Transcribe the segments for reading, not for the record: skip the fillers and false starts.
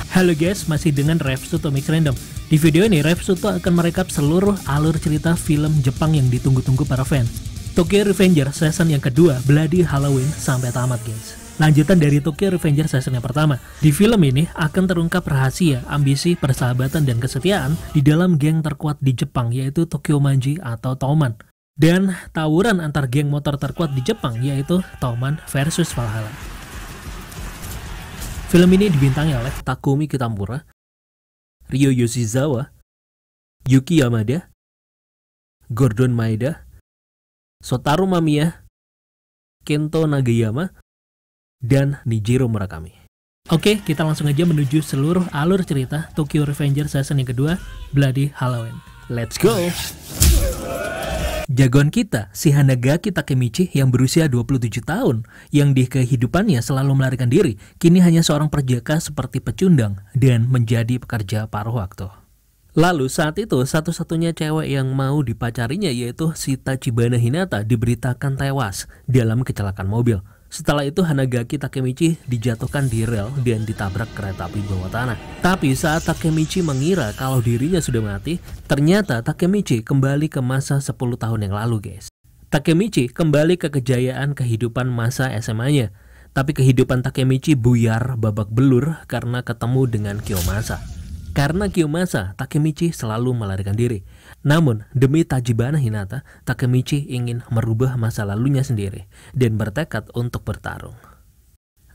Halo guys, masih dengan Refsuto Mix Random. Di video ini Refsuto akan merekap seluruh alur cerita film Jepang yang ditunggu-tunggu para fans. Tokyo Revenger season yang kedua, Bloody Halloween, sampai tamat guys. Lanjutan dari Tokyo Revenger season yang pertama. Di film ini akan terungkap rahasia, ambisi, persahabatan, dan kesetiaan di dalam geng terkuat di Jepang, yaitu Tokyo Manji atau Toman. Dan tawuran antar geng motor terkuat di Jepang, yaitu Toman versus Valhalla. Film ini dibintangi oleh Takumi Kitamura, Ryo Yoshizawa, Yuki Yamada, Gordon Maeda, Shotaro Mamiya, Kento Nagayama, dan Nijiro Murakami. Oke, kita langsung aja menuju seluruh alur cerita Tokyo Revenger season yang kedua, Bloody Halloween. Let's go! Jagoan kita, si Hanagaki Takemichi yang berusia 27 tahun, yang di kehidupannya selalu melarikan diri, kini hanya seorang perjaka seperti pecundang dan menjadi pekerja paruh waktu. Lalu saat itu, satu-satunya cewek yang mau dipacarinya yaitu si Tachibana Hinata diberitakan tewas dalam kecelakaan mobil. Setelah itu Hanagaki Takemichi dijatuhkan di rel dan ditabrak kereta api bawah tanah. Tapi saat Takemichi mengira kalau dirinya sudah mati, ternyata Takemichi kembali ke masa 10 tahun yang lalu guys. Takemichi kembali ke kejayaan kehidupan masa SMA-nya. Tapi kehidupan Takemichi buyar babak belur karena ketemu dengan Kiyomasa. Karena Kiyomasa, Takemichi selalu melarikan diri. Namun, demi Tachibana Hinata, Takemichi ingin merubah masa lalunya sendiri dan bertekad untuk bertarung.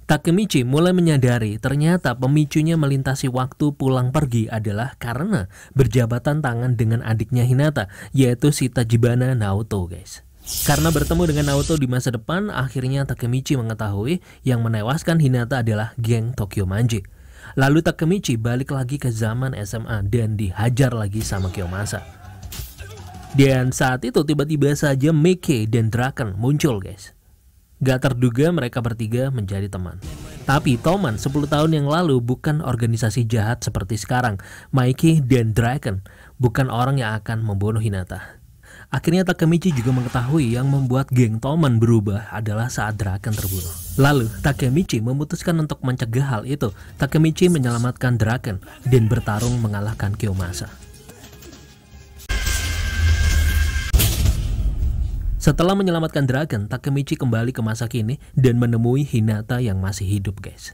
Takemichi mulai menyadari ternyata pemicunya melintasi waktu pulang pergi adalah karena berjabatan tangan dengan adiknya Hinata, yaitu si Tachibana Naoto guys. Karena bertemu dengan Naoto di masa depan, akhirnya Takemichi mengetahui yang menewaskan Hinata adalah geng Tokyo Manji. Lalu Takemichi balik lagi ke zaman SMA dan dihajar lagi sama Kiyomasa. Dan saat itu tiba-tiba saja Meike dan Draken muncul guys. Gak terduga mereka bertiga menjadi teman. Tapi Toman 10 tahun yang lalu bukan organisasi jahat seperti sekarang. Meike dan Draken bukan orang yang akan membunuh Hinata. Akhirnya Takemichi juga mengetahui yang membuat geng Toman berubah adalah saat Draken terbunuh. Lalu Takemichi memutuskan untuk mencegah hal itu. Takemichi menyelamatkan Draken dan bertarung mengalahkan Kiyomasa. Setelah menyelamatkan Draken, Takemichi kembali ke masa kini dan menemui Hinata yang masih hidup guys.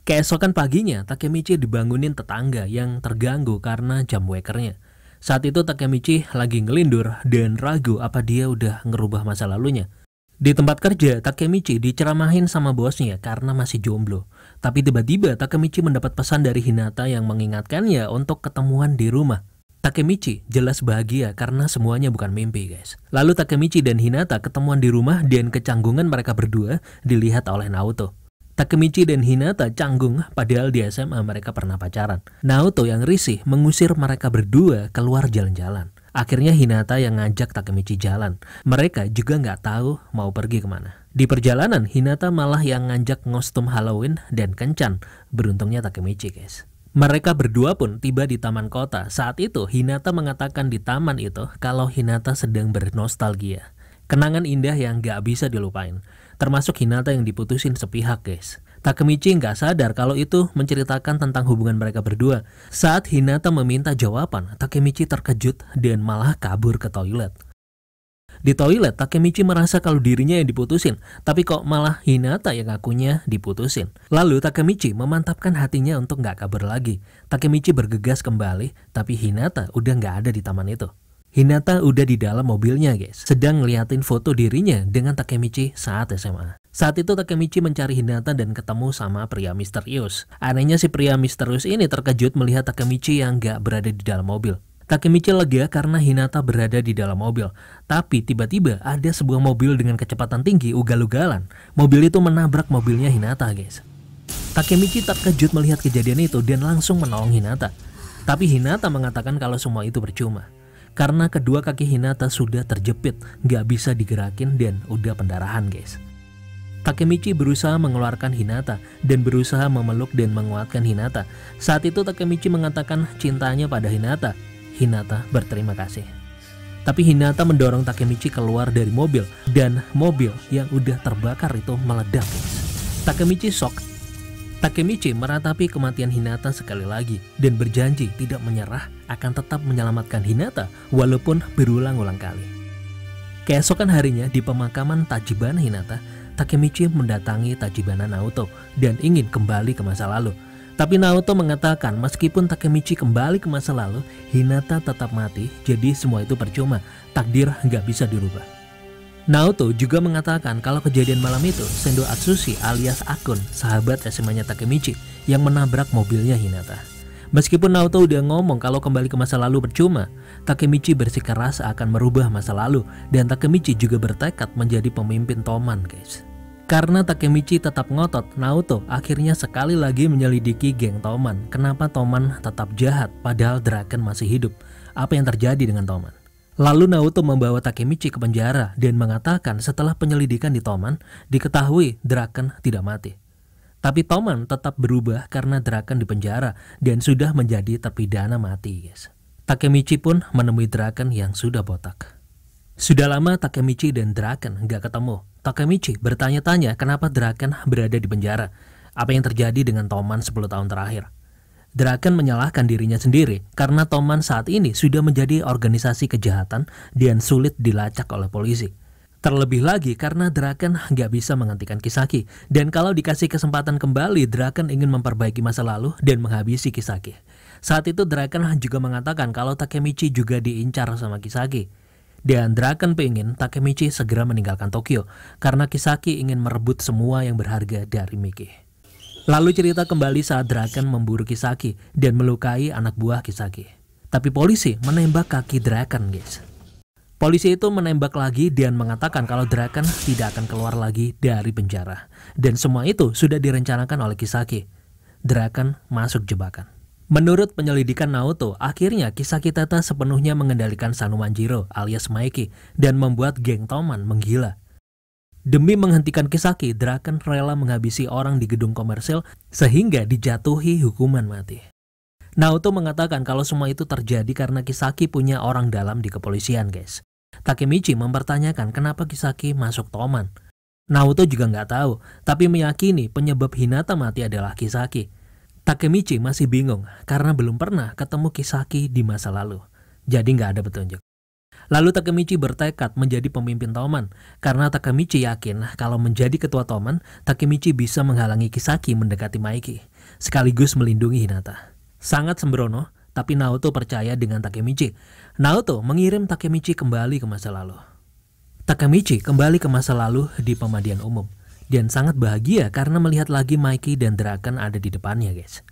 Keesokan paginya, Takemichi dibangunin tetangga yang terganggu karena jam wakernya. Saat itu Takemichi lagi ngelindur dan ragu apa dia udah ngerubah masa lalunya. Di tempat kerja, Takemichi diceramahin sama bosnya karena masih jomblo. Tapi tiba-tiba Takemichi mendapat pesan dari Hinata yang mengingatkannya untuk ketemuan di rumah. Takemichi jelas bahagia karena semuanya bukan mimpi guys. Lalu Takemichi dan Hinata ketemuan di rumah dan kecanggungan mereka berdua dilihat oleh Naoto. Takemichi dan Hinata canggung padahal di SMA mereka pernah pacaran. Naoto yang risih mengusir mereka berdua keluar jalan-jalan. Akhirnya Hinata yang ngajak Takemichi jalan. Mereka juga nggak tahu mau pergi kemana. Di perjalanan Hinata malah yang ngajak ngostum Halloween dan kencan. Beruntungnya Takemichi guys. Mereka berdua pun tiba di taman kota. Saat itu Hinata mengatakan di taman itu kalau Hinata sedang bernostalgia. Kenangan indah yang gak bisa dilupain. Termasuk Hinata yang diputusin sepihak guys. Takemichi gak sadar kalau itu menceritakan tentang hubungan mereka berdua. Saat Hinata meminta jawaban, Takemichi terkejut dan malah kabur ke toilet. Di toilet, Takemichi merasa kalau dirinya yang diputusin, tapi kok malah Hinata yang ngakunya diputusin. Lalu Takemichi memantapkan hatinya untuk gak kabur lagi. Takemichi bergegas kembali, tapi Hinata udah gak ada di taman itu. Hinata udah di dalam mobilnya guys, sedang ngeliatin foto dirinya dengan Takemichi saat SMA. Saat itu Takemichi mencari Hinata dan ketemu sama pria misterius. Anehnya si pria misterius ini terkejut melihat Takemichi yang gak berada di dalam mobil. Takemichi lega karena Hinata berada di dalam mobil. Tapi tiba-tiba ada sebuah mobil dengan kecepatan tinggi ugal-ugalan. Mobil itu menabrak mobilnya Hinata guys. Takemichi terkejut melihat kejadian itu dan langsung menolong Hinata. Tapi Hinata mengatakan kalau semua itu percuma. Karena kedua kaki Hinata sudah terjepit, gak bisa digerakin dan udah pendarahan guys. Takemichi berusaha mengeluarkan Hinata dan berusaha memeluk dan menguatkan Hinata. Saat itu Takemichi mengatakan cintanya pada Hinata. Hinata berterima kasih. Tapi Hinata mendorong Takemichi keluar dari mobil dan mobil yang udah terbakar itu meledak guys. Takemichi shock. Takemichi meratapi kematian Hinata sekali lagi dan berjanji tidak menyerah, akan tetap menyelamatkan Hinata walaupun berulang-ulang kali. Keesokan harinya di pemakaman Tachibana Hinata, Takemichi mendatangi Tachibana Naoto dan ingin kembali ke masa lalu. Tapi Naoto mengatakan meskipun Takemichi kembali ke masa lalu, Hinata tetap mati, jadi semua itu percuma, takdir nggak bisa dirubah. Naoto juga mengatakan kalau kejadian malam itu Sendo Atsushi alias Akun, sahabat SMA-nya Takemichi, yang menabrak mobilnya Hinata. Meskipun Naoto udah ngomong kalau kembali ke masa lalu percuma, Takemichi bersikeras akan merubah masa lalu dan Takemichi juga bertekad menjadi pemimpin Toman, guys. Karena Takemichi tetap ngotot, Naoto akhirnya sekali lagi menyelidiki geng Toman. Kenapa Toman tetap jahat padahal Draken masih hidup? Apa yang terjadi dengan Toman? Lalu Naoto membawa Takemichi ke penjara dan mengatakan setelah penyelidikan di Toman, diketahui Draken tidak mati. Tapi Toman tetap berubah karena Draken di penjara dan sudah menjadi terpidana mati, guys. Takemichi pun menemui Draken yang sudah botak. Sudah lama Takemichi dan Draken nggak ketemu. Takemichi bertanya-tanya kenapa Draken berada di penjara. Apa yang terjadi dengan Toman 10 tahun terakhir? Draken menyalahkan dirinya sendiri karena Toman saat ini sudah menjadi organisasi kejahatan dan sulit dilacak oleh polisi. Terlebih lagi karena Draken nggak bisa menghentikan Kisaki, dan kalau dikasih kesempatan kembali, Draken ingin memperbaiki masa lalu dan menghabisi Kisaki. Saat itu Draken juga mengatakan kalau Takemichi juga diincar sama Kisaki. Dan Draken pengen Takemichi segera meninggalkan Tokyo karena Kisaki ingin merebut semua yang berharga dari Miki. Lalu cerita kembali saat Draken memburu Kisaki dan melukai anak buah Kisaki. Tapi polisi menembak kaki Draken, guys. Polisi itu menembak lagi dan mengatakan kalau Draken tidak akan keluar lagi dari penjara. Dan semua itu sudah direncanakan oleh Kisaki. Draken masuk jebakan. Menurut penyelidikan Naoto, akhirnya Kisaki Teta sepenuhnya mengendalikan Sanumanjiro alias Maeki dan membuat geng Toman menggila. Demi menghentikan Kisaki, Draken rela menghabisi orang di gedung komersil sehingga dijatuhi hukuman mati. Naoto mengatakan kalau semua itu terjadi karena Kisaki punya orang dalam di kepolisian, guys. Takemichi mempertanyakan kenapa Kisaki masuk Toman. Naoto juga nggak tahu, tapi meyakini penyebab Hinata mati adalah Kisaki. Takemichi masih bingung karena belum pernah ketemu Kisaki di masa lalu, jadi nggak ada petunjuk. Lalu Takemichi bertekad menjadi pemimpin Toman karena Takemichi yakin kalau menjadi ketua Toman, Takemichi bisa menghalangi Kisaki mendekati Maeki, sekaligus melindungi Hinata. Sangat sembrono, tapi Naoto percaya dengan Takemichi. Naoto mengirim Takemichi kembali ke masa lalu. Takemichi kembali ke masa lalu di pemandian umum dan sangat bahagia karena melihat lagi Maeki dan Draken ada di depannya, guys.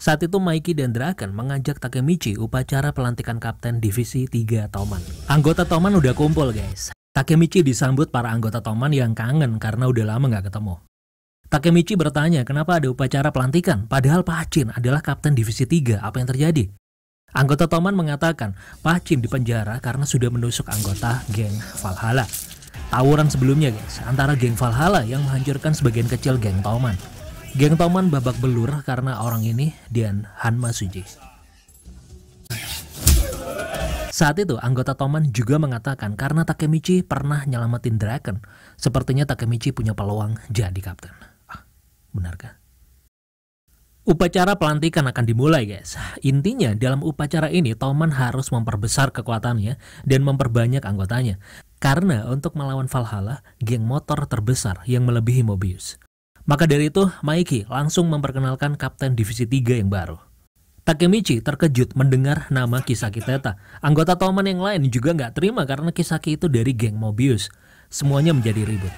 Saat itu Maeki dan Draken mengajak Takemichi upacara pelantikan Kapten Divisi 3 Toman. Anggota Toman udah kumpul, guys. Takemichi disambut para anggota Toman yang kangen karena udah lama nggak ketemu. Takemichi bertanya kenapa ada upacara pelantikan, padahal Pachin adalah Kapten Divisi 3, apa yang terjadi? Anggota Toman mengatakan Pachin di penjara karena sudah menusuk anggota geng Valhalla. Tawuran sebelumnya, guys, antara geng Valhalla yang menghancurkan sebagian kecil geng Toman. Geng Toman babak belur karena orang ini dan Hanma Suji. Saat itu anggota Toman juga mengatakan karena Takemichi pernah nyelamatin Draken, sepertinya Takemichi punya peluang jadi kapten. Benarkah? Upacara pelantikan akan dimulai, guys. Intinya dalam upacara ini Toman harus memperbesar kekuatannya dan memperbanyak anggotanya. Karena untuk melawan Valhalla, geng motor terbesar yang melebihi Mobius. Maka dari itu, Maeki langsung memperkenalkan Kapten Divisi 3 yang baru. Takemichi terkejut mendengar nama Kisaki Teta. Anggota Toman yang lain juga nggak terima karena Kisaki itu dari geng Mobius. Semuanya menjadi ribut.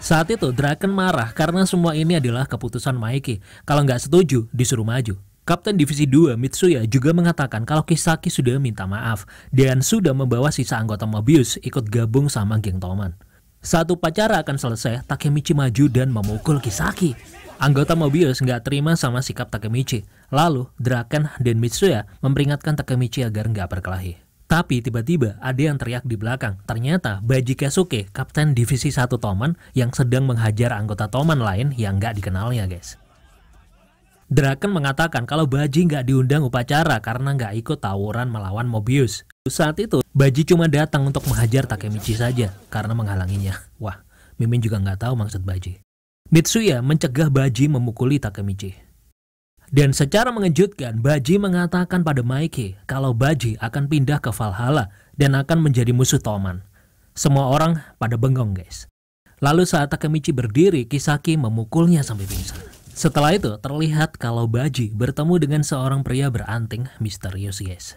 Saat itu, Draken marah karena semua ini adalah keputusan Maeki. Kalau nggak setuju, disuruh maju. Kapten Divisi 2 Mitsuya juga mengatakan kalau Kisaki sudah minta maaf dan sudah membawa sisa anggota Mobius ikut gabung sama geng Toman. Saat upacara akan selesai, Takemichi maju dan memukul Kisaki. Anggota Mobius nggak terima sama sikap Takemichi. Lalu, Draken dan Mitsuya memperingatkan Takemichi agar nggak berkelahi. Tapi tiba-tiba ada yang teriak di belakang. Ternyata Baji Kesuke, Kapten Divisi 1 Toman yang sedang menghajar anggota Toman lain yang nggak dikenalnya, guys. Draken mengatakan kalau Baji nggak diundang upacara karena nggak ikut tawuran melawan Mobius. Saat itu, Baji cuma datang untuk menghajar Takemichi saja karena menghalanginya. Wah, Mimin juga nggak tahu maksud Baji. Mitsuya mencegah Baji memukuli Takemichi. Dan secara mengejutkan, Baji mengatakan pada Maiki kalau Baji akan pindah ke Valhalla dan akan menjadi musuh Toman. Semua orang pada bengong guys. Lalu saat Takemichi berdiri, Kisaki memukulnya sampai pingsan. Setelah itu terlihat kalau Baji bertemu dengan seorang pria beranting misterius guys.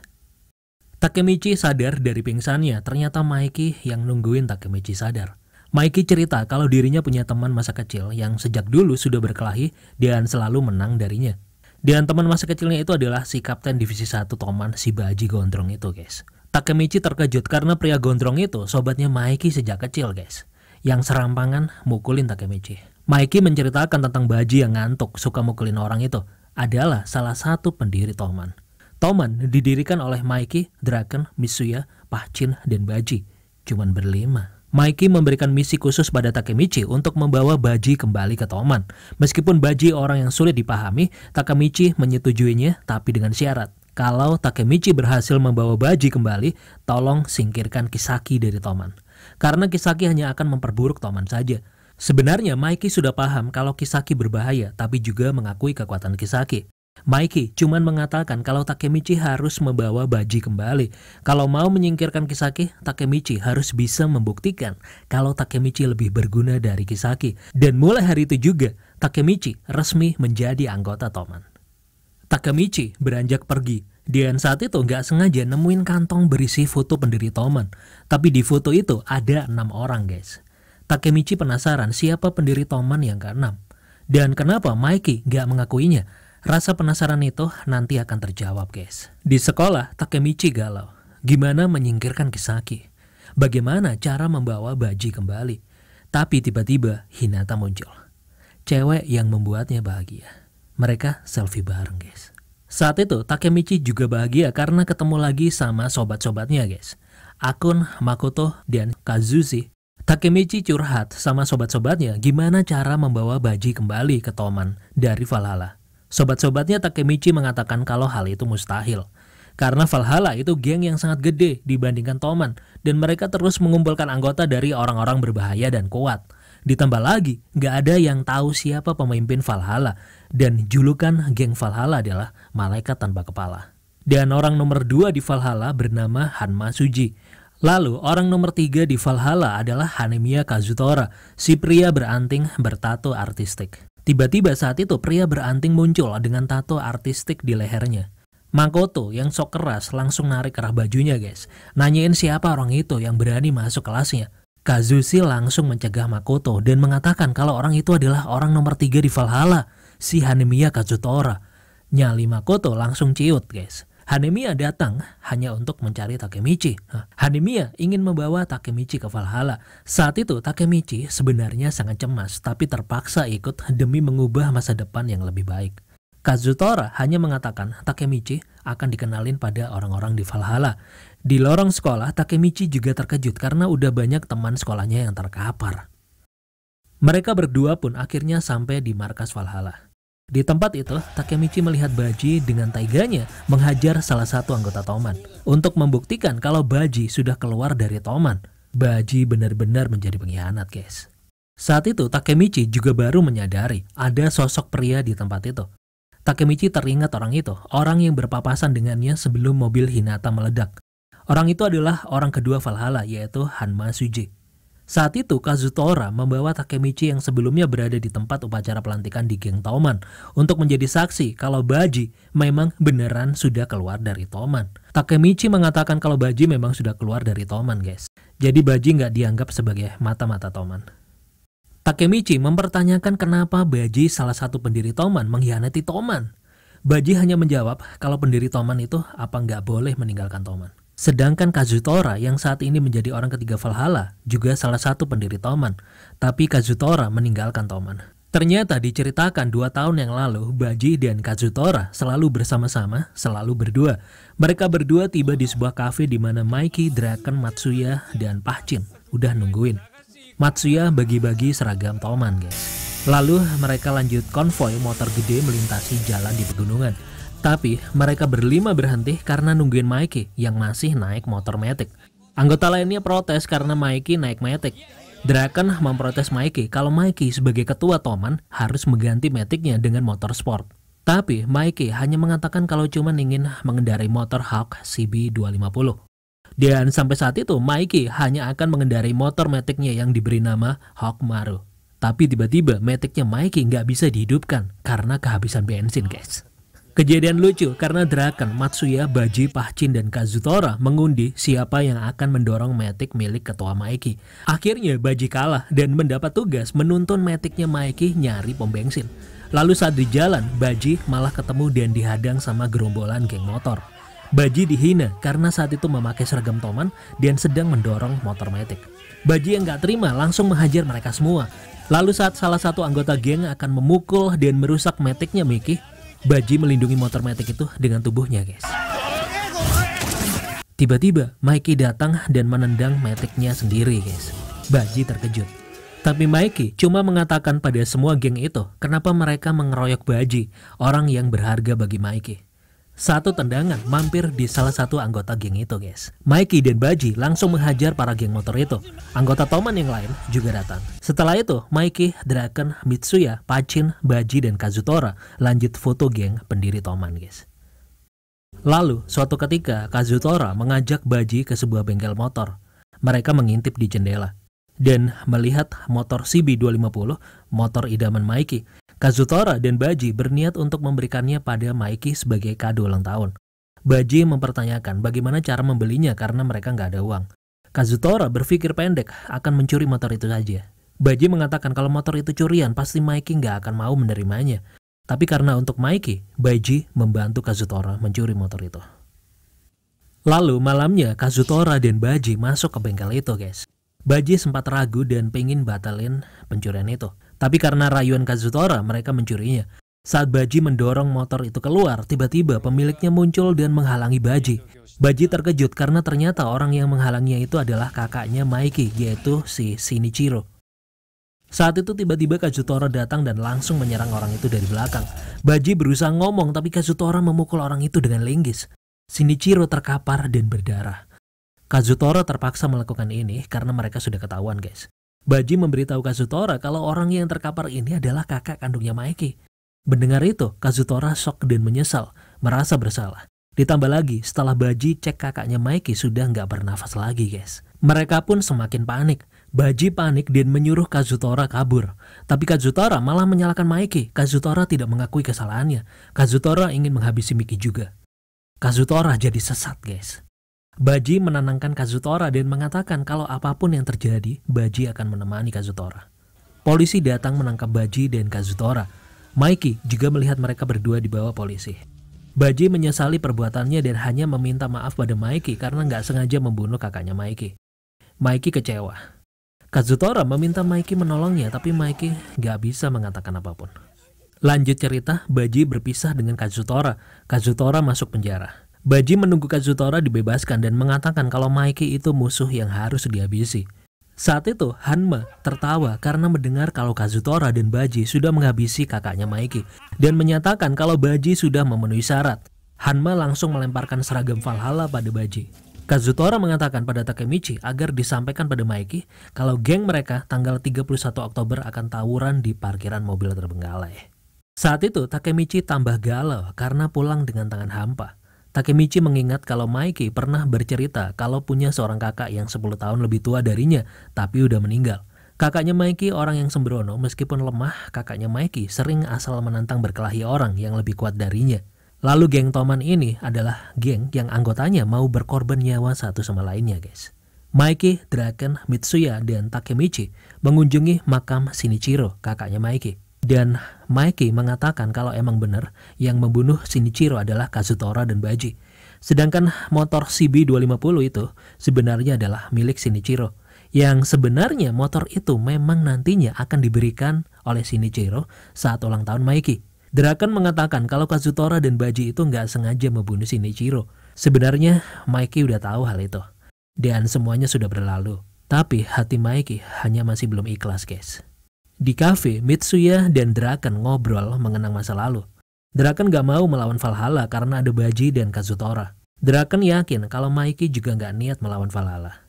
Takemichi sadar dari pingsannya, ternyata Maiki yang nungguin Takemichi sadar. Maiki cerita kalau dirinya punya teman masa kecil yang sejak dulu sudah berkelahi dan selalu menang darinya. Dan teman masa kecilnya itu adalah si Kapten Divisi 1 Toman, si Baji Gondrong itu guys. Takemichi terkejut karena pria gondrong itu sobatnya Maiki sejak kecil guys, yang serampangan mukulin Takemichi. Maiki menceritakan tentang Baji yang ngantuk suka mukulin orang itu adalah salah satu pendiri Toman. Toman didirikan oleh Maiki, Draken, Mitsuya, Pachin, dan Baji. Cuman berlima. Maiki memberikan misi khusus pada Takemichi untuk membawa Baji kembali ke Toman. Meskipun Baji orang yang sulit dipahami, Takemichi menyetujuinya tapi dengan syarat. Kalau Takemichi berhasil membawa Baji kembali, tolong singkirkan Kisaki dari Toman. Karena Kisaki hanya akan memperburuk Toman saja. Sebenarnya Maiki sudah paham kalau Kisaki berbahaya, tapi juga mengakui kekuatan Kisaki. Maiki cuman mengatakan kalau Takemichi harus membawa Baji kembali. Kalau mau menyingkirkan Kisaki, Takemichi harus bisa membuktikan kalau Takemichi lebih berguna dari Kisaki. Dan mulai hari itu juga, Takemichi resmi menjadi anggota Toman. Takemichi beranjak pergi. Dan saat itu nggak sengaja nemuin kantong berisi foto pendiri Toman. Tapi di foto itu ada 6 orang guys. Takemichi penasaran siapa pendiri Toman yang ke-6. Dan kenapa Maiki nggak mengakuinya? Rasa penasaran itu nanti akan terjawab guys. Di sekolah, Takemichi galau. Gimana menyingkirkan Kisaki? Bagaimana cara membawa Baji kembali? Tapi tiba-tiba Hinata muncul. Cewek yang membuatnya bahagia. Mereka selfie bareng guys. Saat itu Takemichi juga bahagia karena ketemu lagi sama sobat-sobatnya guys. Akun, Makoto, dan Kazushi. Takemichi curhat sama sobat-sobatnya gimana cara membawa Baji kembali ke Toman dari Valhalla. Sobat-sobatnya Takemichi mengatakan kalau hal itu mustahil. Karena Valhalla itu geng yang sangat gede dibandingkan Toman. Dan mereka terus mengumpulkan anggota dari orang-orang berbahaya dan kuat. Ditambah lagi, gak ada yang tahu siapa pemimpin Valhalla. Dan julukan geng Valhalla adalah Malaikat Tanpa Kepala. Dan orang nomor 2 di Valhalla bernama Hanma Suji. Lalu orang nomor 3 di Valhalla adalah Hanemiya Kazutora, si pria beranting bertato artistik. Tiba-tiba saat itu pria beranting muncul dengan tato artistik di lehernya. Makoto yang sok keras langsung narik kerah bajunya guys. Nanyain siapa orang itu yang berani masuk kelasnya. Kazushi langsung mencegah Makoto dan mengatakan kalau orang itu adalah orang nomor 3 di Valhalla, si Hanemiya Kazutora. Nyali Makoto langsung ciut guys. Hanemiya datang hanya untuk mencari Takemichi. Hanemiya ingin membawa Takemichi ke Valhalla. Saat itu Takemichi sebenarnya sangat cemas, tapi terpaksa ikut demi mengubah masa depan yang lebih baik. Kazutora hanya mengatakan Takemichi akan dikenalin pada orang-orang di Valhalla. Di lorong sekolah, Takemichi juga terkejut karena udah banyak teman sekolahnya yang terkapar. Mereka berdua pun akhirnya sampai di markas Valhalla. Di tempat itu, Takemichi melihat Baji dengan taiganya menghajar salah satu anggota Toman. Untuk membuktikan kalau Baji sudah keluar dari Toman, Baji benar-benar menjadi pengkhianat guys. Saat itu Takemichi juga baru menyadari ada sosok pria di tempat itu. Takemichi teringat orang itu, orang yang berpapasan dengannya sebelum mobil Hinata meledak. Orang itu adalah orang kedua Valhalla, yaitu Hanma Suji. Saat itu Kazutora membawa Takemichi yang sebelumnya berada di tempat upacara pelantikan di geng Toman untuk menjadi saksi kalau Baji memang beneran sudah keluar dari Toman. Takemichi mengatakan kalau Baji memang sudah keluar dari Toman guys. Jadi Baji nggak dianggap sebagai mata-mata Toman. Takemichi mempertanyakan kenapa Baji salah satu pendiri Toman mengkhianati Toman. Baji hanya menjawab kalau pendiri Toman itu apa nggak boleh meninggalkan Toman. Sedangkan Kazutora yang saat ini menjadi orang ketiga Valhalla juga salah satu pendiri Toman. Tapi Kazutora meninggalkan Toman. Ternyata diceritakan 2 tahun yang lalu Baji dan Kazutora selalu bersama-sama, selalu berdua. Mereka berdua tiba di sebuah kafe di mana Maiki, Draken, Matsuya, dan Pachin udah nungguin. Matsuya bagi-bagi seragam Toman guys. Lalu mereka lanjut konvoi motor gede melintasi jalan di pegunungan. Tapi mereka berlima berhenti karena nungguin Maiki yang masih naik motor metik. Anggota lainnya protes karena Maiki naik metik. Draken memprotes Mikey kalau Mikey sebagai ketua Toman harus mengganti Matic-nya dengan motor sport. Tapi Mikey hanya mengatakan kalau cuma ingin mengendarai motor Hawk CB250. Dan sampai saat itu Mikey hanya akan mengendarai motor Matic-nya yang diberi nama Hawk Maru. Tapi tiba-tiba Matic-nya Mikey nggak bisa dihidupkan karena kehabisan bensin, guys. Kejadian lucu karena Draken, Matsuya, Baji, Pachin, dan Kazutora mengundi siapa yang akan mendorong Matic milik ketua Mikey. Akhirnya Baji kalah dan mendapat tugas menuntun Matic-nya Mikey nyari pom bensin. Lalu saat di jalan, Baji malah ketemu dan dihadang sama gerombolan geng motor. Baji dihina karena saat itu memakai seragam Toman dan sedang mendorong motor Matic. Baji yang gak terima langsung menghajar mereka semua. Lalu saat salah satu anggota geng akan memukul dan merusak Matic-nya Mikey, Baji melindungi motor Matic itu dengan tubuhnya, guys. Tiba-tiba Mikey datang dan menendang Matic-nya sendiri, guys. Baji terkejut. Tapi Mikey cuma mengatakan pada semua geng itu kenapa mereka mengeroyok Baji, orang yang berharga bagi Mikey. Satu tendangan mampir di salah satu anggota geng itu, guys. Mikey dan Baji langsung menghajar para geng motor itu. Anggota Toman yang lain juga datang. Setelah itu, Mikey, Draken, Mitsuya, Pachin, Baji, dan Kazutora lanjut foto geng pendiri Toman, guys. Lalu, suatu ketika Kazutora mengajak Baji ke sebuah bengkel motor. Mereka mengintip di jendela dan melihat motor CB250, motor idaman Mikey. Kazutora dan Baji berniat untuk memberikannya pada Mikey sebagai kado ulang tahun. Baji mempertanyakan bagaimana cara membelinya karena mereka nggak ada uang. Kazutora berpikir pendek akan mencuri motor itu saja. Baji mengatakan kalau motor itu curian pasti Mikey nggak akan mau menerimanya. Tapi karena untuk Mikey, Baji membantu Kazutora mencuri motor itu. Lalu malamnya Kazutora dan Baji masuk ke bengkel itu, guys. Baji sempat ragu dan pengen batalin pencurian itu. Tapi karena rayuan Kazutora, mereka mencurinya. Saat Baji mendorong motor itu keluar, tiba-tiba pemiliknya muncul dan menghalangi Baji. Baji terkejut karena ternyata orang yang menghalanginya itu adalah kakaknya Mikey, yaitu si Shinichiro. Saat itu tiba-tiba Kazutora datang dan langsung menyerang orang itu dari belakang. Baji berusaha ngomong tapi Kazutora memukul orang itu dengan linggis. Shinichiro terkapar dan berdarah. Kazutora terpaksa melakukan ini karena mereka sudah ketahuan, guys. Baji memberitahu Kazutora kalau orang yang terkapar ini adalah kakak kandungnya Mikey. Mendengar itu, Kazutora shock dan menyesal, merasa bersalah. Ditambah lagi, setelah Baji cek kakaknya Mikey sudah nggak bernafas lagi, guys. Mereka pun semakin panik. Baji panik dan menyuruh Kazutora kabur. Tapi Kazutora malah menyalahkan Mikey. Kazutora tidak mengakui kesalahannya. Kazutora ingin menghabisi Mikey juga. Kazutora jadi sesat, guys. Baji menenangkan Kazutora dan mengatakan kalau apapun yang terjadi, Baji akan menemani Kazutora. Polisi datang menangkap Baji dan Kazutora. Mikey juga melihat mereka berdua dibawa polisi. Baji menyesali perbuatannya dan hanya meminta maaf pada Mikey karena nggak sengaja membunuh kakaknya Mikey. Mikey kecewa. Kazutora meminta Mikey menolongnya, tapi Mikey nggak bisa mengatakan apapun. Lanjut cerita, Baji berpisah dengan Kazutora. Kazutora masuk penjara. Baji menunggu Kazutora dibebaskan dan mengatakan kalau Mikey itu musuh yang harus dihabisi. Saat itu, Hanma tertawa karena mendengar kalau Kazutora dan Baji sudah menghabisi kakaknya Mikey dan menyatakan kalau Baji sudah memenuhi syarat. Hanma langsung melemparkan seragam Valhalla pada Baji. Kazutora mengatakan pada Takemichi agar disampaikan pada Mikey kalau geng mereka tanggal 31 Oktober akan tawuran di parkiran mobil terbengkalai. Saat itu, Takemichi tambah galau karena pulang dengan tangan hampa. Takemichi mengingat kalau Mikey pernah bercerita kalau punya seorang kakak yang 10 tahun lebih tua darinya, tapi udah meninggal. Kakaknya Mikey orang yang sembrono, meskipun lemah, kakaknya Mikey sering asal menantang berkelahi orang yang lebih kuat darinya. Lalu geng Toman ini adalah geng yang anggotanya mau berkorban nyawa satu sama lainnya, guys. Mikey, Draken, Mitsuya, dan Takemichi mengunjungi makam Shinichiro, kakaknya Mikey. Dan Mikey mengatakan kalau emang benar yang membunuh Shinichiro adalah Kazutora dan Baji. Sedangkan motor CB250 itu sebenarnya adalah milik Shinichiro. Yang sebenarnya motor itu memang nantinya akan diberikan oleh Shinichiro saat ulang tahun Mikey. Draken mengatakan kalau Kazutora dan Baji itu nggak sengaja membunuh Shinichiro. Sebenarnya Mikey udah tahu hal itu. Dan semuanya sudah berlalu. Tapi hati Mikey hanya masih belum ikhlas, guys. Di kafe, Mitsuya dan Draken ngobrol mengenang masa lalu. Draken gak mau melawan Valhalla karena ada Baji dan Kazutora. Draken yakin kalau Mikey juga gak niat melawan Valhalla.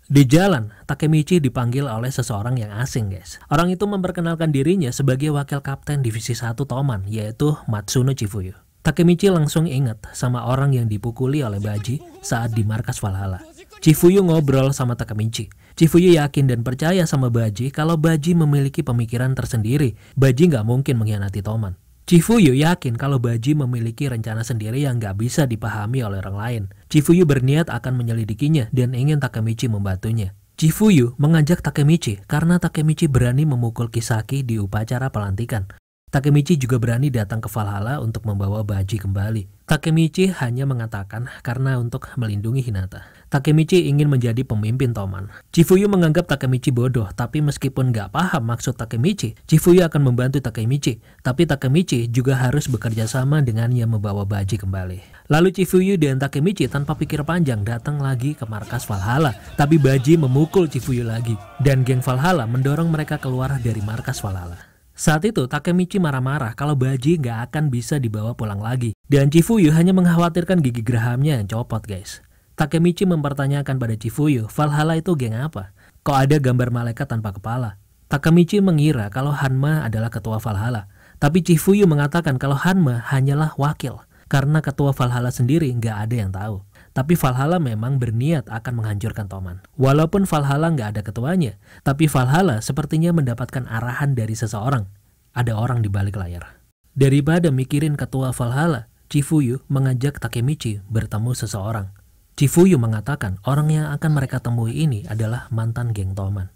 Di jalan, Takemichi dipanggil oleh seseorang yang asing, guys. Orang itu memperkenalkan dirinya sebagai wakil kapten divisi 1 Toman, yaitu Matsuno Chifuyu. Takemichi langsung ingat sama orang yang dipukuli oleh Baji saat di markas Valhalla. Chifuyu ngobrol sama Takemichi. Chifuyu yakin dan percaya sama Baji kalau Baji memiliki pemikiran tersendiri. Baji nggak mungkin mengkhianati Toman. Chifuyu yakin kalau Baji memiliki rencana sendiri yang nggak bisa dipahami oleh orang lain. Chifuyu berniat akan menyelidikinya dan ingin Takemichi membantunya. Chifuyu mengajak Takemichi karena Takemichi berani memukul Kisaki di upacara pelantikan. Takemichi juga berani datang ke Valhalla untuk membawa Baji kembali. Takemichi hanya mengatakan karena untuk melindungi Hinata. Takemichi ingin menjadi pemimpin Toman. Chifuyu menganggap Takemichi bodoh, tapi meskipun nggak paham maksud Takemichi, Chifuyu akan membantu Takemichi. Tapi Takemichi juga harus bekerja sama dengannya membawa Baji kembali. Lalu Chifuyu dan Takemichi tanpa pikir panjang datang lagi ke markas Valhalla. Tapi Baji memukul Chifuyu lagi. Dan geng Valhalla mendorong mereka keluar dari markas Valhalla. Saat itu Takemichi marah-marah kalau Baji nggak akan bisa dibawa pulang lagi. Dan Chifuyu hanya mengkhawatirkan gigi gerahamnya yang copot, guys. Takemichi mempertanyakan pada Chifuyu, Valhalla itu geng apa? Kok ada gambar malaikat tanpa kepala? Takemichi mengira kalau Hanma adalah ketua Valhalla. Tapi Chifuyu mengatakan kalau Hanma hanyalah wakil. Karena ketua Valhalla sendiri nggak ada yang tahu. Tapi Valhalla memang berniat akan menghancurkan Toman. Walaupun Valhalla nggak ada ketuanya, tapi Valhalla sepertinya mendapatkan arahan dari seseorang. Ada orang di balik layar. Daripada mikirin ketua Valhalla, Chifuyu mengajak Takemichi bertemu seseorang. Chifuyu mengatakan orang yang akan mereka temui ini adalah mantan geng Toman.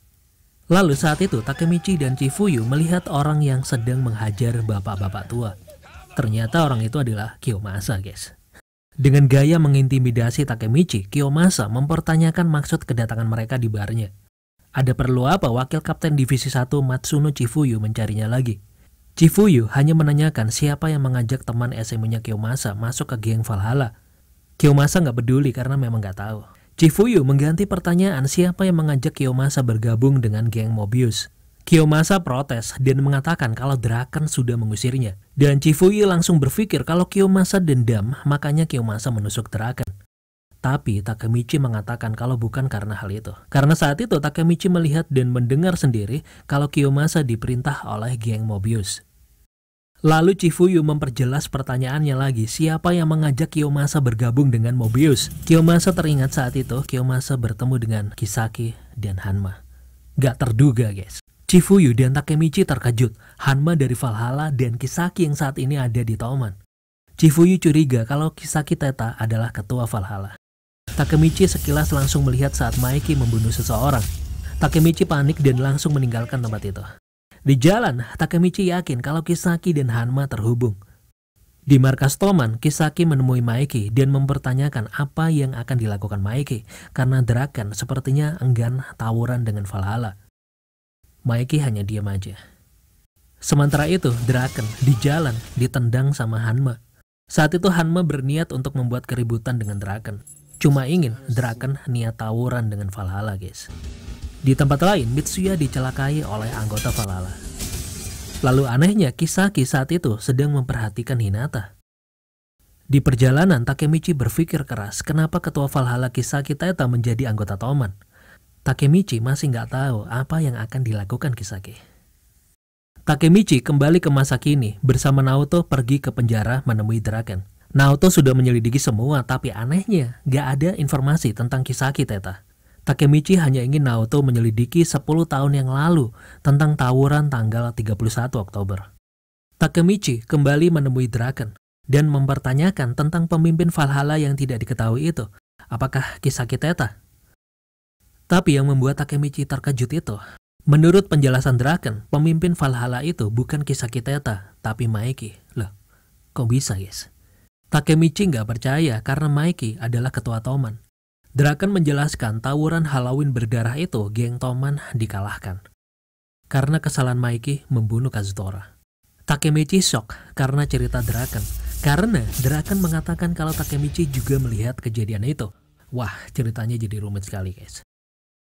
Lalu saat itu Takemichi dan Chifuyu melihat orang yang sedang menghajar bapak-bapak tua. Ternyata orang itu adalah Kiyomasa, guys. Dengan gaya mengintimidasi Takemichi, Kiyomasa mempertanyakan maksud kedatangan mereka di barnya. Ada perlu apa wakil kapten divisi 1 Matsuno Chifuyu mencarinya lagi? Chifuyu hanya menanyakan siapa yang mengajak teman SMA-nya Kiyomasa masuk ke geng Valhalla. Kiyomasa nggak peduli karena memang nggak tahu. Chifuyu mengganti pertanyaan siapa yang mengajak Kiyomasa bergabung dengan geng Mobius. Kiyomasa protes dan mengatakan kalau Draken sudah mengusirnya. Dan Chifuyu langsung berpikir kalau Kiyomasa dendam, makanya Kiyomasa menusuk Draken. Tapi Takemichi mengatakan kalau bukan karena hal itu. Karena saat itu Takemichi melihat dan mendengar sendiri kalau Kiyomasa diperintah oleh geng Mobius. Lalu Chifuyu memperjelas pertanyaannya lagi, siapa yang mengajak Kiyomasa bergabung dengan Mobius? Kiyomasa teringat saat itu Kiyomasa bertemu dengan Kisaki dan Hanma. Gak terduga, guys. Chifuyu dan Takemichi terkejut. Hanma dari Valhalla dan Kisaki yang saat ini ada di Toman. Chifuyu curiga kalau Kisaki Teta adalah ketua Valhalla. Takemichi sekilas langsung melihat saat Maeki membunuh seseorang. Takemichi panik dan langsung meninggalkan tempat itu. Di jalan, Takemichi yakin kalau Kisaki dan Hanma terhubung. Di markas Toman, Kisaki menemui Maeki dan mempertanyakan apa yang akan dilakukan Maeki karena Draken sepertinya enggan tawuran dengan Valhalla. Maeki hanya diam aja. Sementara itu, Draken di jalan ditendang sama Hanma. Saat itu Hanma berniat untuk membuat keributan dengan Draken. Cuma ingin Draken niat tawuran dengan Valhalla, guys. Di tempat lain, Mitsuya dicelakai oleh anggota Valhalla. Lalu anehnya, Kisaki saat itu sedang memperhatikan Hinata. Di perjalanan, Takemichi berpikir keras kenapa ketua Valhalla Kisaki Teta menjadi anggota Toman. Takemichi masih nggak tahu apa yang akan dilakukan Kisaki. Takemichi kembali ke masa kini bersama Naoto pergi ke penjara menemui Draken. Naoto sudah menyelidiki semua, tapi anehnya nggak ada informasi tentang Kisaki Teta. Takemichi hanya ingin Naoto menyelidiki 10 tahun yang lalu tentang tawuran tanggal 31 Oktober. Takemichi kembali menemui Draken dan mempertanyakan tentang pemimpin Valhalla yang tidak diketahui itu. Apakah Kisaki Teta? Tapi yang membuat Takemichi terkejut itu, menurut penjelasan Draken, pemimpin Valhalla itu bukan Kisaki Teta, tapi Maeki. Loh, kok bisa, guys? Takemichi nggak percaya karena Maeki adalah ketua Toman. Draken menjelaskan tawuran Halloween berdarah itu geng Toman dikalahkan. Karena kesalahan Maeki membunuh Kazutora. Takemichi shock karena cerita Draken. Karena Draken mengatakan kalau Takemichi juga melihat kejadian itu. Wah, ceritanya jadi rumit sekali, guys.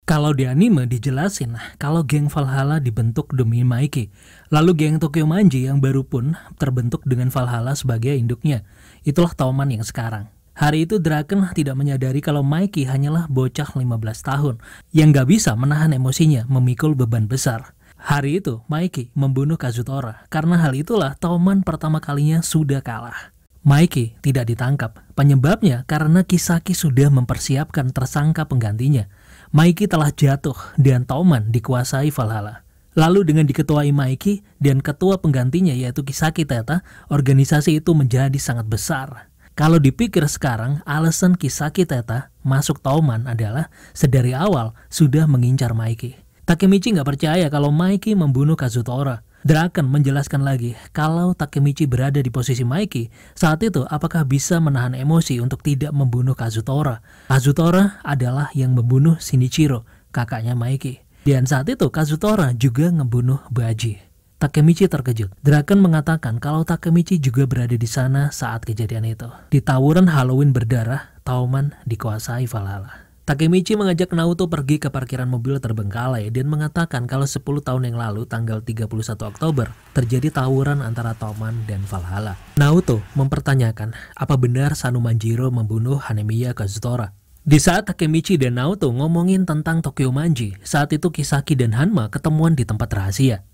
Kalau di anime dijelasin kalau geng Valhalla dibentuk demi Maeki. Lalu geng Tokyo Manji yang baru pun terbentuk dengan Valhalla sebagai induknya. Itulah Toman yang sekarang. Hari itu Draken tidak menyadari kalau Mikey hanyalah bocah 15 tahun yang gak bisa menahan emosinya memikul beban besar. Hari itu Mikey membunuh Kazutora karena hal itulah Toman pertama kalinya sudah kalah. Mikey tidak ditangkap. Penyebabnya karena Kisaki sudah mempersiapkan tersangka penggantinya. Mikey telah jatuh dan Toman dikuasai Valhalla. Lalu dengan diketuai Mikey dan ketua penggantinya yaitu Kisaki Teta, organisasi itu menjadi sangat besar. Kalau dipikir sekarang, alasan Kisaki Teta masuk Toman adalah sedari awal sudah mengincar Mikey. Takemichi nggak percaya kalau Mikey membunuh Kazutora. Draken menjelaskan lagi kalau Takemichi berada di posisi Mikey, saat itu apakah bisa menahan emosi untuk tidak membunuh Kazutora. Kazutora adalah yang membunuh Shinichiro, kakaknya Mikey. Dan saat itu Kazutora juga ngebunuh Baji. Takemichi terkejut. Draken mengatakan kalau Takemichi juga berada di sana saat kejadian itu. Di tawuran Halloween berdarah, Toman dikuasai Valhalla. Takemichi mengajak Naoto pergi ke parkiran mobil terbengkalai dan mengatakan kalau 10 tahun yang lalu, tanggal 31 Oktober, terjadi tawuran antara Toman dan Valhalla. Naoto mempertanyakan apa benar Sanumanjiro membunuh Hanemiya Kazutora. Di saat Takemichi dan Naoto ngomongin tentang Tokyo Manji, saat itu Kisaki dan Hanma ketemuan di tempat rahasia.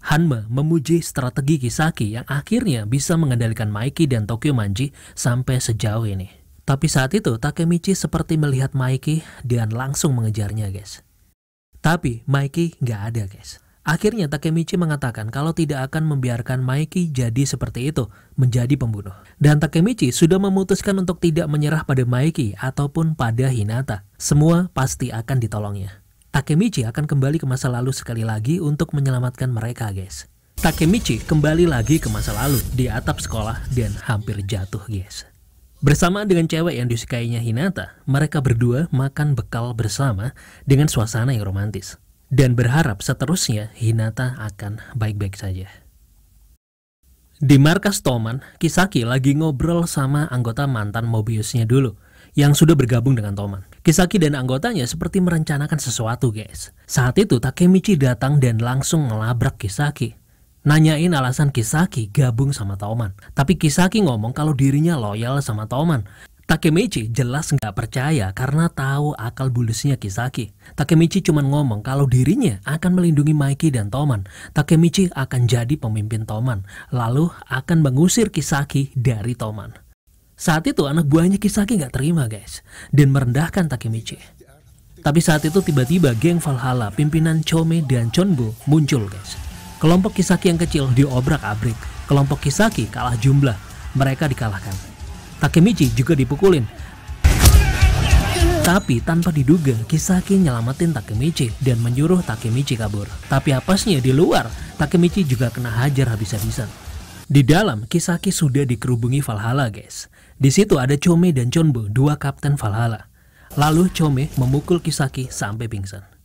Hanma memuji strategi Kisaki yang akhirnya bisa mengendalikan Mikey dan Tokyo Manji sampai sejauh ini. Tapi saat itu Takemichi seperti melihat Mikey dan langsung mengejarnya guys. Tapi Mikey nggak ada guys. Akhirnya Takemichi mengatakan kalau tidak akan membiarkan Mikey jadi seperti itu, menjadi pembunuh. Dan Takemichi sudah memutuskan untuk tidak menyerah pada Mikey ataupun pada Hinata. Semua pasti akan ditolongnya. Takemichi akan kembali ke masa lalu sekali lagi untuk menyelamatkan mereka guys. Takemichi kembali lagi ke masa lalu di atap sekolah dan hampir jatuh guys. Bersama dengan cewek yang disukainya Hinata, mereka berdua makan bekal bersama dengan suasana yang romantis. Dan berharap seterusnya Hinata akan baik-baik saja. Di markas Toman, Kisaki lagi ngobrol sama anggota mantan Mobiusnya dulu yang sudah bergabung dengan Toman. Kisaki dan anggotanya seperti merencanakan sesuatu guys. Saat itu Takemichi datang dan langsung melabrak Kisaki. Nanyain alasan Kisaki gabung sama Toman. Tapi Kisaki ngomong kalau dirinya loyal sama Toman. Takemichi jelas nggak percaya karena tahu akal bulusnya Kisaki. Takemichi cuma ngomong kalau dirinya akan melindungi Mikey dan Toman. Takemichi akan jadi pemimpin Toman, lalu akan mengusir Kisaki dari Toman. Saat itu anak buahnya Kisaki nggak terima guys, dan merendahkan Takemichi. Tapi saat itu tiba-tiba geng Valhalla, pimpinan Chome dan Chonbo muncul guys. Kelompok Kisaki yang kecil diobrak-abrik. Kelompok Kisaki kalah jumlah. Mereka dikalahkan. Takemichi juga dipukulin. Tapi tanpa diduga, Kisaki nyelamatin Takemichi dan menyuruh Takemichi kabur. Tapi apesnya di luar, Takemichi juga kena hajar habis-habisan. Di dalam, Kisaki sudah dikerubungi Valhalla guys. Di situ ada Chome dan Chonbo, dua kapten Valhalla. Lalu Chome memukul Kisaki sampai pingsan.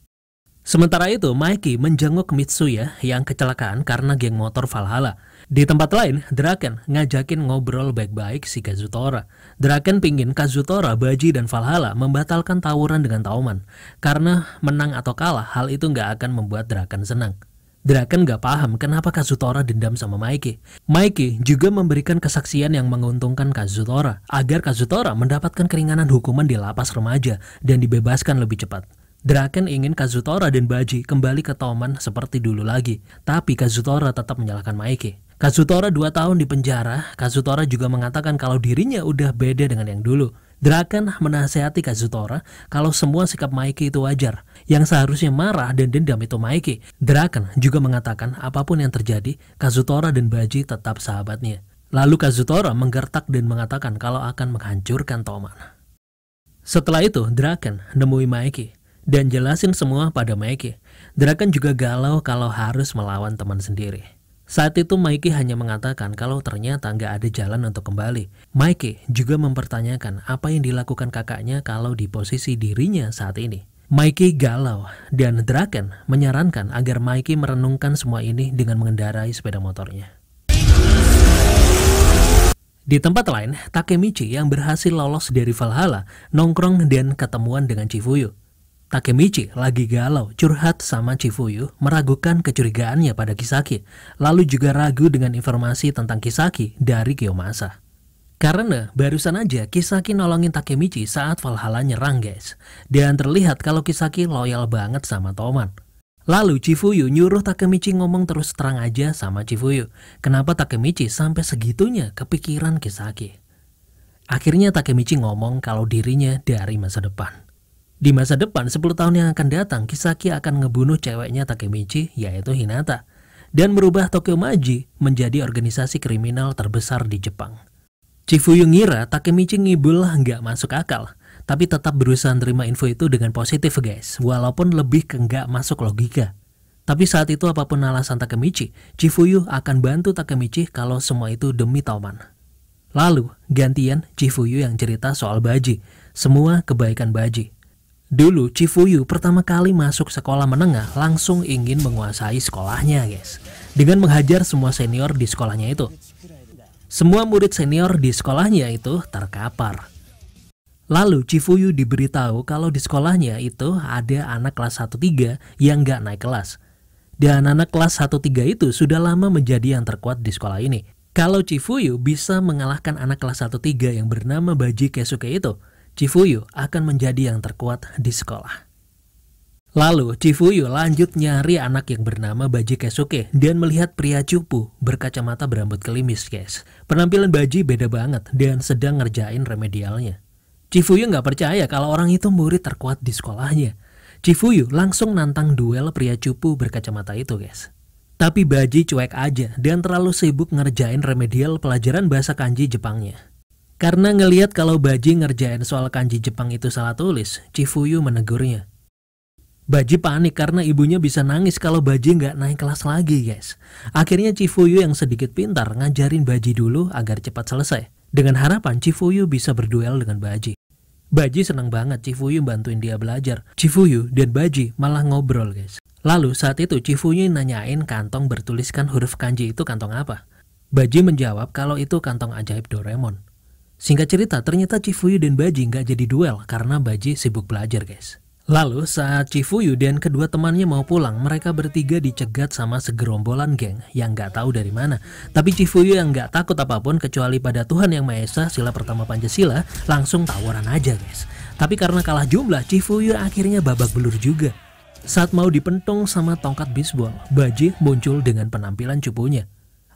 Sementara itu, Mikey menjenguk Mitsuya yang kecelakaan karena geng motor Valhalla. Di tempat lain, Draken ngajakin ngobrol baik-baik si Kazutora. Draken pingin Kazutora, Baji, dan Valhalla membatalkan tawuran dengan Toman. Karena menang atau kalah, hal itu nggak akan membuat Draken senang. Draken nggak paham kenapa Kazutora dendam sama Mikey. Mikey juga memberikan kesaksian yang menguntungkan Kazutora, agar Kazutora mendapatkan keringanan hukuman di lapas remaja dan dibebaskan lebih cepat. Draken ingin Kazutora dan Baji kembali ke Toman seperti dulu lagi, tapi Kazutora tetap menyalahkan Mikey. Kazutora 2 tahun di penjara. Kazutora juga mengatakan kalau dirinya udah beda dengan yang dulu. Draken menasehati Kazutora kalau semua sikap Mikey itu wajar. Yang seharusnya marah dan dendam itu Mikey. Draken juga mengatakan apapun yang terjadi, Kazutora dan Baji tetap sahabatnya. Lalu Kazutora menggertak dan mengatakan kalau akan menghancurkan Toman. Setelah itu, Draken nemui Mikey dan jelasin semua pada Mikey. Draken juga galau kalau harus melawan teman sendiri. Saat itu Mikey hanya mengatakan kalau ternyata nggak ada jalan untuk kembali. Mikey juga mempertanyakan apa yang dilakukan kakaknya kalau di posisi dirinya saat ini. Mikey galau dan Draken menyarankan agar Mikey merenungkan semua ini dengan mengendarai sepeda motornya. Di tempat lain, Takemichi yang berhasil lolos dari Valhalla nongkrong dan ketemuan dengan Chifuyu. Takemichi lagi galau, curhat sama Chifuyu, meragukan kecurigaannya pada Kisaki, lalu juga ragu dengan informasi tentang Kisaki dari Kiyomasa. Karena barusan aja Kisaki nolongin Takemichi saat Valhalla nyerang guys. Dan terlihat kalau Kisaki loyal banget sama Toman. Lalu Chifuyu nyuruh Takemichi ngomong terus terang aja sama Chifuyu. Kenapa Takemichi sampai segitunya kepikiran Kisaki. Akhirnya Takemichi ngomong kalau dirinya dari masa depan. Di masa depan 10 tahun yang akan datang, Kisaki akan ngebunuh ceweknya Takemichi yaitu Hinata. Dan merubah Tokyo Maji menjadi organisasi kriminal terbesar di Jepang. Chifuyu ngira Takemichi ngibul nggak masuk akal, tapi tetap berusaha nerima info itu dengan positif guys, walaupun lebih ke nggak masuk logika. Tapi saat itu apapun alasan Takemichi, Chifuyu akan bantu Takemichi kalau semua itu demi Toman. Lalu gantian Chifuyu yang cerita soal Baji, semua kebaikan Baji. Dulu Chifuyu pertama kali masuk sekolah menengah langsung ingin menguasai sekolahnya guys, dengan menghajar semua senior di sekolahnya itu. Semua murid senior di sekolahnya itu terkapar. Lalu Chifuyu diberitahu kalau di sekolahnya itu ada anak kelas 1-3 yang gak naik kelas. Dan anak kelas 1-3 itu sudah lama menjadi yang terkuat di sekolah ini. Kalau Chifuyu bisa mengalahkan anak kelas 1-3 yang bernama Baji Keisuke itu, Chifuyu akan menjadi yang terkuat di sekolah. Lalu Chifuyu lanjut nyari anak yang bernama Baji Keisuke dan melihat pria cupu berkacamata berambut gelimis guys. Penampilan Baji beda banget dan sedang ngerjain remedialnya. Chifuyu nggak percaya kalau orang itu murid terkuat di sekolahnya. Chifuyu langsung nantang duel pria cupu berkacamata itu guys. Tapi Baji cuek aja dan terlalu sibuk ngerjain remedial pelajaran bahasa kanji Jepangnya. Karena ngelihat kalau Baji ngerjain soal kanji Jepang itu salah tulis, Chifuyu menegurnya. Baji panik karena ibunya bisa nangis kalau Baji nggak naik kelas lagi guys. Akhirnya Chifuyu yang sedikit pintar ngajarin Baji dulu agar cepat selesai. Dengan harapan Chifuyu bisa berduel dengan Baji. Baji senang banget Chifuyu bantuin dia belajar. Chifuyu dan Baji malah ngobrol guys. Lalu saat itu Chifuyu nanyain kantong bertuliskan huruf kanji itu kantong apa. Baji menjawab kalau itu kantong ajaib Doraemon. Singkat cerita ternyata Chifuyu dan Baji nggak jadi duel karena Baji sibuk belajar guys. Lalu saat Chifuyu dan kedua temannya mau pulang, mereka bertiga dicegat sama segerombolan geng yang nggak tahu dari mana. Tapi Chifuyu yang nggak takut apapun kecuali pada Tuhan Yang Maha Esa, sila pertama Pancasila, langsung tawuran aja guys. Tapi karena kalah jumlah, Chifuyu akhirnya babak belur juga. Saat mau dipentung sama tongkat bisbol, Baji muncul dengan penampilan cupunya.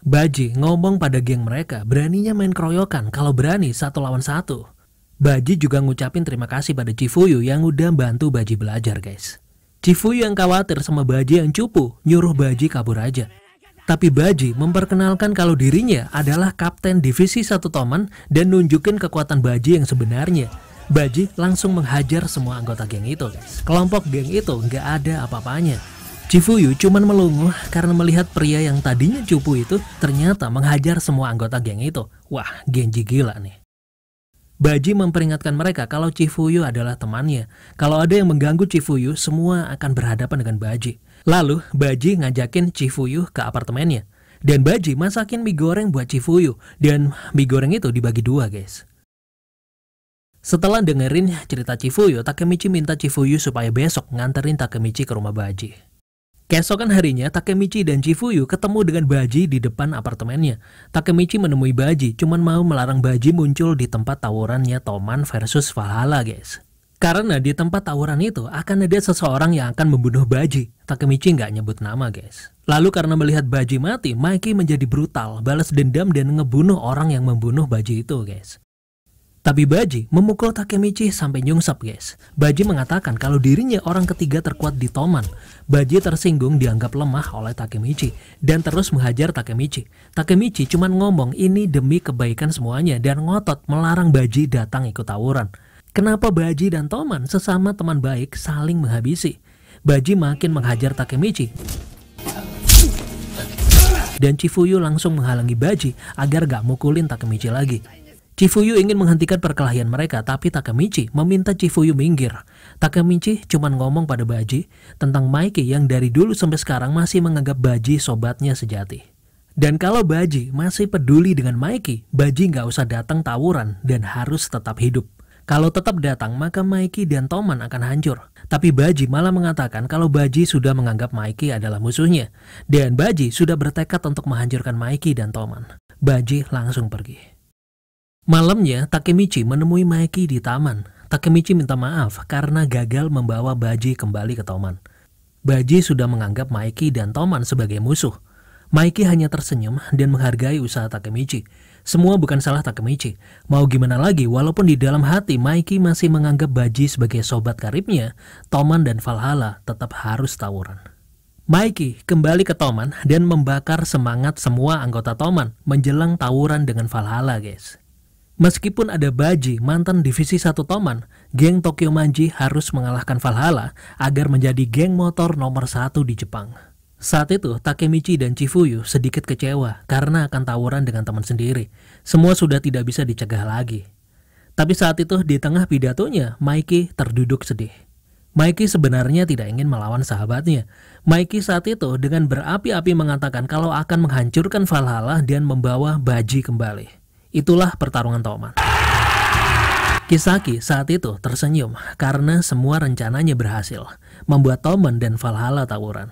Baji ngomong pada geng mereka beraninya main keroyokan kalau berani 1 lawan 1. Baji juga ngucapin terima kasih pada Chifuyu yang udah bantu Baji belajar guys. Chifuyu yang khawatir sama Baji yang cupu nyuruh Baji kabur aja. Tapi Baji memperkenalkan kalau dirinya adalah kapten divisi 1 Toman dan nunjukin kekuatan Baji yang sebenarnya. Baji langsung menghajar semua anggota geng itu guys. Kelompok geng itu nggak ada apa-apanya. Chifuyu cuman melunguh karena melihat pria yang tadinya cupu itu ternyata menghajar semua anggota geng itu. Wah, Genji gila nih. Baji memperingatkan mereka kalau Chifuyu adalah temannya. Kalau ada yang mengganggu Chifuyu, semua akan berhadapan dengan Baji. Lalu, Baji ngajakin Chifuyu ke apartemennya. Dan Baji masakin mie goreng buat Chifuyu. Dan mie goreng itu dibagi 2 guys. Setelah dengerin cerita Chifuyu, Takemichi minta Chifuyu supaya besok nganterin Takemichi ke rumah Baji. Keesokan harinya, Takemichi dan Chifuyu ketemu dengan Baji di depan apartemennya. Takemichi menemui Baji, cuman mau melarang Baji muncul di tempat tawurannya Toman versus Valhalla guys. Karena di tempat tawuran itu akan ada seseorang yang akan membunuh Baji. Takemichi nggak nyebut nama guys. Lalu karena melihat Baji mati, Mikey menjadi brutal, balas dendam dan ngebunuh orang yang membunuh Baji itu guys. Tapi Baji memukul Takemichi sampai nyungsep guys. Baji mengatakan kalau dirinya orang ketiga terkuat di Toman. Baji tersinggung dianggap lemah oleh Takemichi dan terus menghajar Takemichi. Takemichi cuma ngomong ini demi kebaikan semuanya dan ngotot melarang Baji datang ikut tawuran. Kenapa Baji dan Toman sesama teman baik saling menghabisi? Baji makin menghajar Takemichi. Dan Chifuyu langsung menghalangi Baji agar gak mukulin Takemichi lagi. Chifuyu ingin menghentikan perkelahian mereka, tapi Takemichi meminta Chifuyu minggir. Takemichi cuma ngomong pada Baji tentang Mikey yang dari dulu sampai sekarang masih menganggap Baji sobatnya sejati. Dan kalau Baji masih peduli dengan Mikey, Baji nggak usah datang tawuran dan harus tetap hidup. Kalau tetap datang, maka Mikey dan Toman akan hancur. Tapi Baji malah mengatakan kalau Baji sudah menganggap Mikey adalah musuhnya. Dan Baji sudah bertekad untuk menghancurkan Mikey dan Toman. Baji langsung pergi. Malamnya, Takemichi menemui Maeki di taman. Takemichi minta maaf karena gagal membawa Baji kembali ke Toman. Baji sudah menganggap Maeki dan Toman sebagai musuh. Maeki hanya tersenyum dan menghargai usaha Takemichi. Semua bukan salah Takemichi. Mau gimana lagi, walaupun di dalam hati Maeki masih menganggap Baji sebagai sobat karibnya, Toman dan Valhalla tetap harus tawuran. Maeki kembali ke Toman dan membakar semangat semua anggota Toman menjelang tawuran dengan Valhalla, guys. Meskipun ada Baji, mantan divisi 1 Toman, geng Tokyo Manji harus mengalahkan Valhalla agar menjadi geng motor nomor 1 di Jepang. Saat itu, Takemichi dan Chifuyu sedikit kecewa karena akan tawuran dengan teman sendiri. Semua sudah tidak bisa dicegah lagi. Tapi saat itu, di tengah pidatonya, Maeki terduduk sedih. Maeki sebenarnya tidak ingin melawan sahabatnya. Maeki saat itu dengan berapi-api mengatakan kalau akan menghancurkan Valhalla dan membawa Baji kembali. Itulah pertarungan Toman. Kisaki saat itu tersenyum karena semua rencananya berhasil, membuat Toman dan Valhalla tawuran.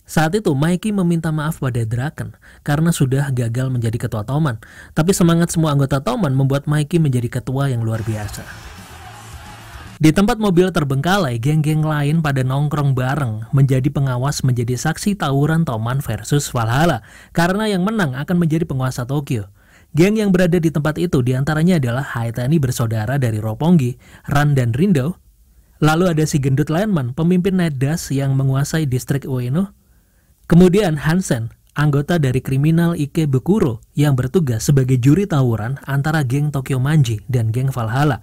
Saat itu Maeki meminta maaf pada Draken karena sudah gagal menjadi ketua Toman, tapi semangat semua anggota Toman membuat Maeki menjadi ketua yang luar biasa. Di tempat mobil terbengkalai, geng-geng lain pada nongkrong bareng menjadi pengawas menjadi saksi tawuran Toman versus Valhalla karena yang menang akan menjadi penguasa Tokyo. Geng yang berada di tempat itu diantaranya adalah Haitani bersaudara dari Roppongi, Ran dan Rindo. Lalu ada si gendut Landman, pemimpin Night Dash yang menguasai distrik Ueno. Kemudian Hansen, anggota dari kriminal Ikebukuro yang bertugas sebagai juri tawuran antara geng Tokyo Manji dan geng Valhalla.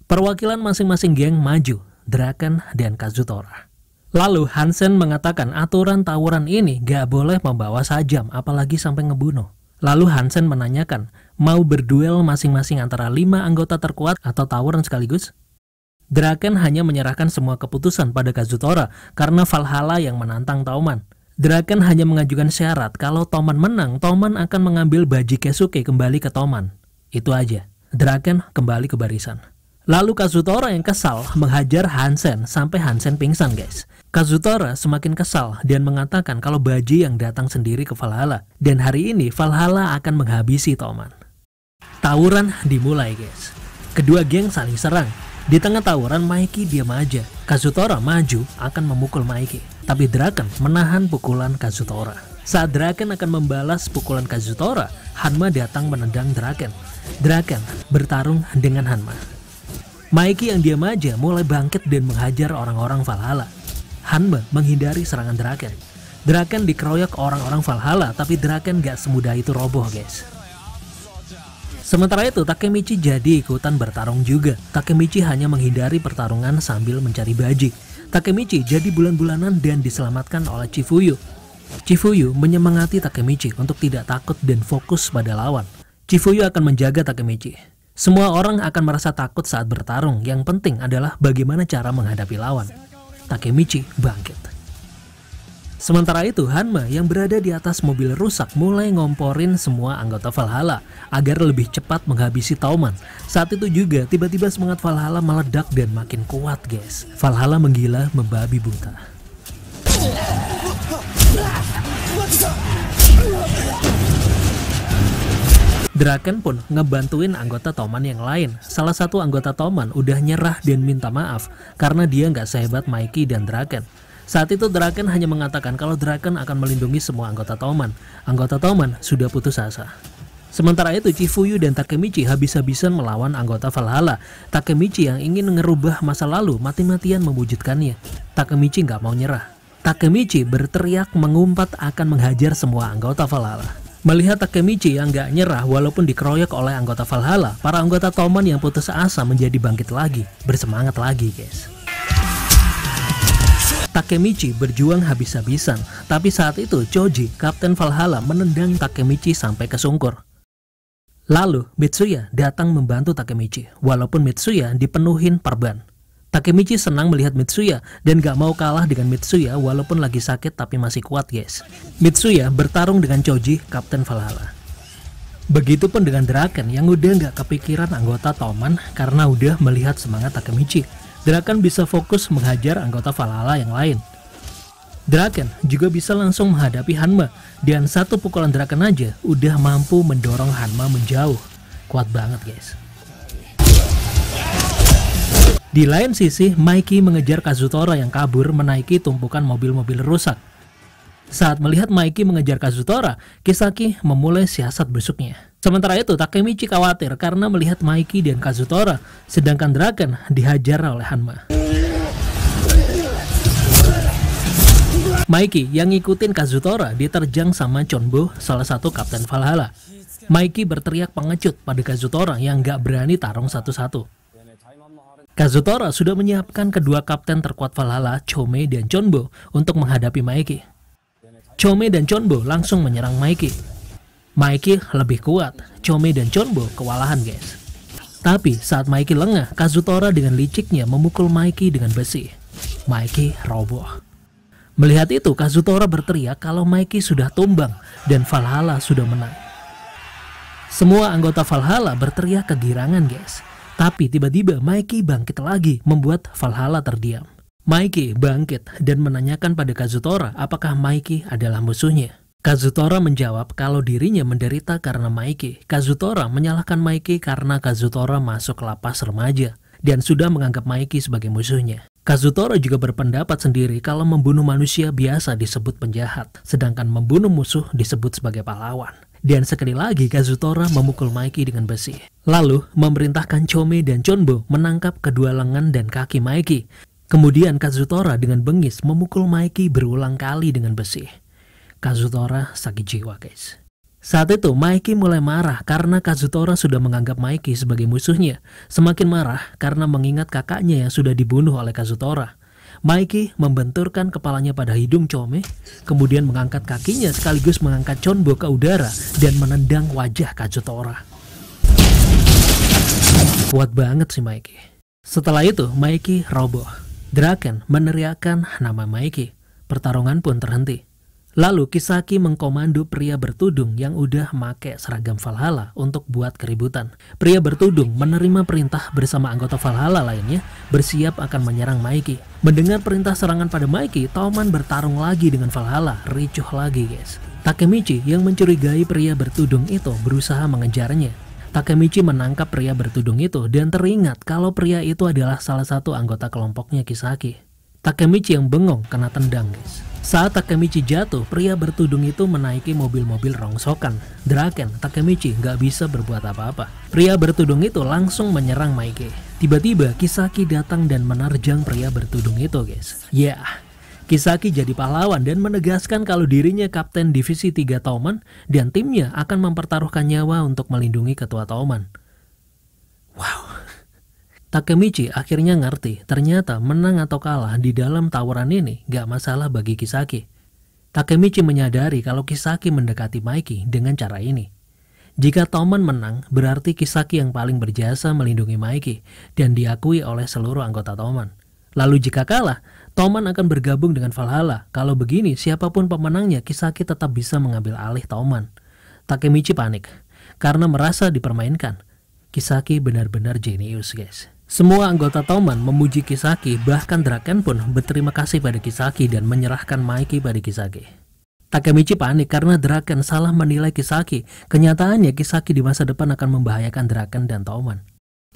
Perwakilan masing-masing geng maju, Draken dan Kazutora. Lalu Hansen mengatakan aturan tawuran ini gak boleh membawa sajam apalagi sampai ngebunuh. Lalu Hansen menanyakan, mau berduel masing-masing antara 5 anggota terkuat atau tawuran sekaligus? Draken hanya menyerahkan semua keputusan pada Kazutora karena Valhalla yang menantang Toman. Draken hanya mengajukan syarat kalau Toman menang, Toman akan mengambil Baji Kesuke kembali ke Toman. Itu aja. Draken kembali ke barisan. Lalu Kazutora yang kesal menghajar Hansen sampai Hansen pingsan, guys. Kazutora semakin kesal dan mengatakan kalau Baji yang datang sendiri ke Valhalla. Dan hari ini Valhalla akan menghabisi Toman. Tawuran dimulai, guys. Kedua geng saling serang. Di tengah tawuran, Maeki diam aja. Kazutora maju akan memukul Maeki. Tapi Draken menahan pukulan Kazutora. Saat Draken akan membalas pukulan Kazutora, Hanma datang menendang Draken. Draken bertarung dengan Hanma. Maeki yang diam aja mulai bangkit dan menghajar orang-orang Valhalla. Hanma menghindari serangan Draken. Draken dikeroyok orang-orang Valhalla, tapi Draken gak semudah itu roboh, guys. Sementara itu, Takemichi jadi ikutan bertarung juga. Takemichi hanya menghindari pertarungan sambil mencari Baji. Takemichi jadi bulan-bulanan dan diselamatkan oleh Chifuyu. Chifuyu menyemangati Takemichi untuk tidak takut dan fokus pada lawan. Chifuyu akan menjaga Takemichi. Semua orang akan merasa takut saat bertarung, yang penting adalah bagaimana cara menghadapi lawan. Takemichi bangkit. Sementara itu, Hanma yang berada di atas mobil rusak mulai ngomporin semua anggota Valhalla agar lebih cepat menghabisi Toman. Saat itu juga tiba-tiba semangat Valhalla meledak dan makin kuat, guys. Valhalla menggila membabi buta. Draken pun ngebantuin anggota Toman yang lain. Salah satu anggota Toman udah nyerah dan minta maaf karena dia nggak sehebat Maeki dan Draken. Saat itu Draken hanya mengatakan kalau Draken akan melindungi semua anggota Toman. Anggota Toman sudah putus asa. Sementara itu Chifuyu dan Takemichi habis-habisan melawan anggota Valhalla. Takemichi yang ingin ngerubah masa lalu mati-matian mewujudkannya. Takemichi nggak mau nyerah. Takemichi berteriak mengumpat akan menghajar semua anggota Valhalla. Melihat Takemichi yang gak nyerah walaupun dikeroyok oleh anggota Valhalla, para anggota Toman yang putus asa menjadi bangkit lagi, bersemangat lagi, guys. Takemichi berjuang habis-habisan, tapi saat itu Choji, Kapten Valhalla, menendang Takemichi sampai kesungkur. Lalu Mitsuya datang membantu Takemichi, walaupun Mitsuya dipenuhin perban. Takemichi senang melihat Mitsuya dan gak mau kalah dengan Mitsuya walaupun lagi sakit tapi masih kuat, guys. Mitsuya bertarung dengan Choji, Kapten Valhalla. Begitupun dengan Draken yang udah gak kepikiran anggota Toman karena udah melihat semangat Takemichi. Draken bisa fokus menghajar anggota Valhalla yang lain. Draken juga bisa langsung menghadapi Hanma, dan satu pukulan Draken aja udah mampu mendorong Hanma menjauh. Kuat banget guys. Di lain sisi, Mikey mengejar Kazutora yang kabur menaiki tumpukan mobil-mobil rusak. Saat melihat Mikey mengejar Kazutora, Kisaki memulai siasat busuknya. Sementara itu, Takemichi khawatir karena melihat Mikey dan Kazutora, sedangkan Draken dihajar oleh Hanma. Mikey yang ngikutin Kazutora diterjang sama Chonbo, salah satu kapten Valhalla. Mikey berteriak pengecut pada Kazutora yang gak berani tarung satu-satu. Kazutora sudah menyiapkan kedua kapten terkuat Valhalla, Chome dan Chonbo, untuk menghadapi Mikey. Chome dan Chonbo langsung menyerang Mikey. Mikey lebih kuat, Chome dan Chonbo kewalahan guys. Tapi saat Mikey lengah, Kazutora dengan liciknya memukul Mikey dengan besi. Mikey roboh. Melihat itu, Kazutora berteriak kalau Mikey sudah tumbang dan Valhalla sudah menang. Semua anggota Valhalla berteriak kegirangan guys. Tapi tiba-tiba Mikey bangkit lagi, membuat Valhalla terdiam. Mikey bangkit dan menanyakan pada Kazutora apakah Mikey adalah musuhnya. Kazutora menjawab kalau dirinya menderita karena Mikey. Kazutora menyalahkan Mikey karena Kazutora masuk lapas remaja dan sudah menganggap Mikey sebagai musuhnya. Kazutora juga berpendapat sendiri kalau membunuh manusia biasa disebut penjahat, sedangkan membunuh musuh disebut sebagai pahlawan. Dan sekali lagi Kazutora memukul Mikey dengan besi. Lalu memerintahkan Chome dan Chonbo menangkap kedua lengan dan kaki Mikey. Kemudian Kazutora dengan bengis memukul Mikey berulang kali dengan besi. Kazutora sakit jiwa guys. Saat itu Mikey mulai marah karena Kazutora sudah menganggap Mikey sebagai musuhnya. Semakin marah karena mengingat kakaknya yang sudah dibunuh oleh Kazutora. Mikey membenturkan kepalanya pada hidung Chome, kemudian mengangkat kakinya sekaligus mengangkat Chonbo ke udara dan menendang wajah Kazutora. Kuat banget sih Mikey. Setelah itu Mikey roboh. Draken meneriakkan nama Mikey. Pertarungan pun terhenti. Lalu Kisaki mengkomando pria bertudung yang udah make seragam Valhalla untuk buat keributan. Pria bertudung menerima perintah bersama anggota Valhalla lainnya bersiap akan menyerang Mikey. Mendengar perintah serangan pada Mikey, Toman bertarung lagi dengan Valhalla, ricuh lagi guys. Takemichi yang mencurigai pria bertudung itu berusaha mengejarnya. Takemichi menangkap pria bertudung itu dan teringat kalau pria itu adalah salah satu anggota kelompoknya Kisaki. Takemichi yang bengong kena tendang guys. Saat Takemichi jatuh, pria bertudung itu menaiki mobil-mobil rongsokan. Draken, Takemichi nggak bisa berbuat apa-apa. Pria bertudung itu langsung menyerang Mikey. Tiba-tiba Kisaki datang dan menerjang pria bertudung itu guys. Kisaki jadi pahlawan dan menegaskan kalau dirinya kapten divisi 3 Toman dan timnya akan mempertaruhkan nyawa untuk melindungi ketua Toman. Wow. Takemichi akhirnya ngerti, ternyata menang atau kalah di dalam tawuran ini gak masalah bagi Kisaki. Takemichi menyadari kalau Kisaki mendekati Mikey dengan cara ini. Jika Toman menang, berarti Kisaki yang paling berjasa melindungi Mikey dan diakui oleh seluruh anggota Toman. Lalu jika kalah, Toman akan bergabung dengan Valhalla. Kalau begini, siapapun pemenangnya, Kisaki tetap bisa mengambil alih Toman. Takemichi panik karena merasa dipermainkan. Kisaki benar-benar jenius guys. Semua anggota Toman memuji Kisaki, bahkan Draken pun berterima kasih pada Kisaki dan menyerahkan Mikey pada Kisaki. Takemichi panik karena Draken salah menilai Kisaki. Kenyataannya Kisaki di masa depan akan membahayakan Draken dan Toman.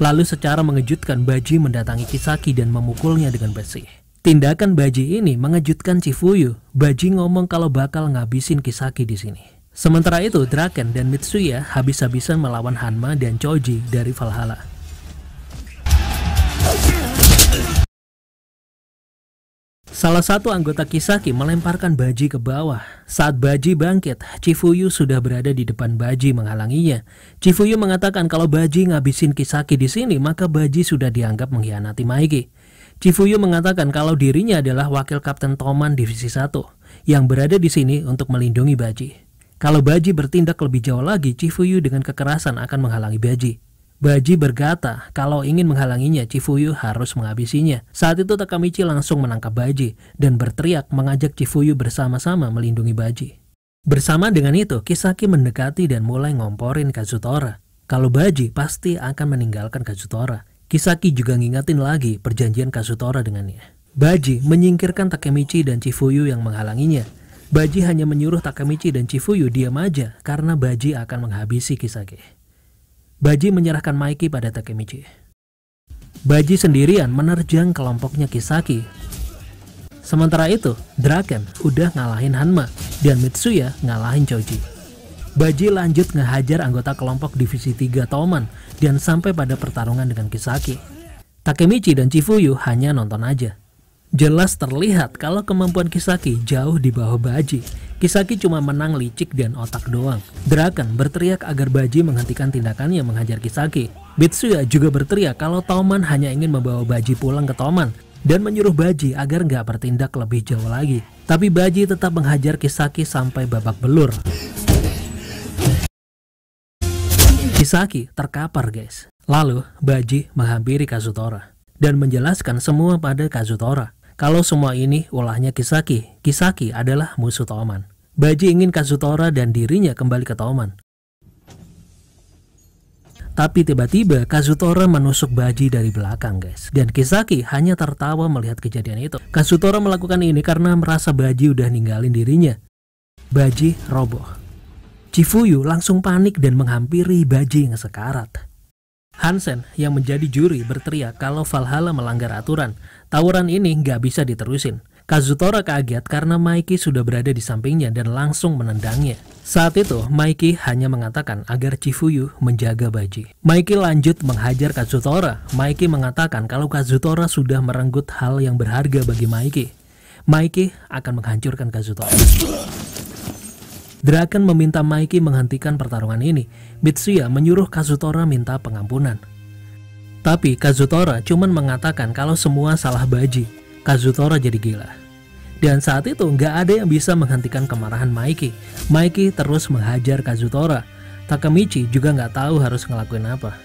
Lalu secara mengejutkan Baji mendatangi Kisaki dan memukulnya dengan besi. Tindakan Baji ini mengejutkan Chifuyu. Baji ngomong kalau bakal ngabisin Kisaki di sini. Sementara itu Draken dan Mitsuya habis-habisan melawan Hanma dan Choji dari Valhalla. Salah satu anggota Kisaki melemparkan Baji ke bawah. Saat Baji bangkit, Chifuyu sudah berada di depan Baji menghalanginya. Chifuyu mengatakan kalau Baji ngabisin Kisaki di sini, maka Baji sudah dianggap mengkhianati Mikey. Chifuyu mengatakan kalau dirinya adalah wakil kapten Toman divisi 1 yang berada di sini untuk melindungi Baji. Kalau Baji bertindak lebih jauh lagi, Chifuyu dengan kekerasan akan menghalangi Baji. Baji berkata kalau ingin menghalanginya, Chifuyu harus menghabisinya. Saat itu Takemichi langsung menangkap Baji dan berteriak mengajak Chifuyu bersama-sama melindungi Baji. Bersama dengan itu, Kisaki mendekati dan mulai ngomporin Kazutora. Kalau Baji pasti akan meninggalkan Kazutora. Kisaki juga ngingetin lagi perjanjian Kazutora dengannya. Baji menyingkirkan Takemichi dan Chifuyu yang menghalanginya. Baji hanya menyuruh Takemichi dan Chifuyu diam aja karena Baji akan menghabisi Kisaki. Baji menyerahkan Maiki pada Takemichi. Baji sendirian menerjang kelompoknya Kisaki. Sementara itu, Draken udah ngalahin Hanma dan Mitsuya ngalahin Choji. Baji lanjut ngehajar anggota kelompok divisi 3 Toman dan sampai pada pertarungan dengan Kisaki. Takemichi dan Chifuyu hanya nonton aja. Jelas terlihat kalau kemampuan Kisaki jauh di bawah Baji. Kisaki cuma menang licik dan otak doang. Draken berteriak agar Baji menghentikan tindakannya menghajar Kisaki. Mitsuya juga berteriak kalau Toman hanya ingin membawa Baji pulang ke Toman dan menyuruh Baji agar nggak bertindak lebih jauh lagi. Tapi Baji tetap menghajar Kisaki sampai babak belur. Kisaki terkapar guys. Lalu Baji menghampiri Kazutora dan menjelaskan semua pada Kazutora. Kalau semua ini ulahnya Kisaki, Kisaki adalah musuh Toman. Baji ingin Kazutora dan dirinya kembali ke Toman. Tapi tiba-tiba Kazutora menusuk Baji dari belakang guys. Dan Kisaki hanya tertawa melihat kejadian itu. Kazutora melakukan ini karena merasa Baji udah ninggalin dirinya. Baji roboh. Chifuyu langsung panik dan menghampiri Baji yang sekarat. Hansen yang menjadi juri berteriak kalau Valhalla melanggar aturan. Tawuran ini nggak bisa diterusin. Kazutora kaget karena Maiki sudah berada di sampingnya dan langsung menendangnya. Saat itu, Maiki hanya mengatakan agar Chifuyu menjaga Baji. Maiki lanjut menghajar Kazutora. Maiki mengatakan kalau Kazutora sudah merenggut hal yang berharga bagi Maiki. Maiki akan menghancurkan Kazutora. Draken meminta Maiki menghentikan pertarungan ini. Mitsuya menyuruh Kazutora minta pengampunan. Tapi Kazutora cuman mengatakan kalau semua salah Baji. Kazutora jadi gila. Dan saat itu nggak ada yang bisa menghentikan kemarahan Maiki. Maiki terus menghajar Kazutora. Takemichi juga nggak tahu harus ngelakuin apa.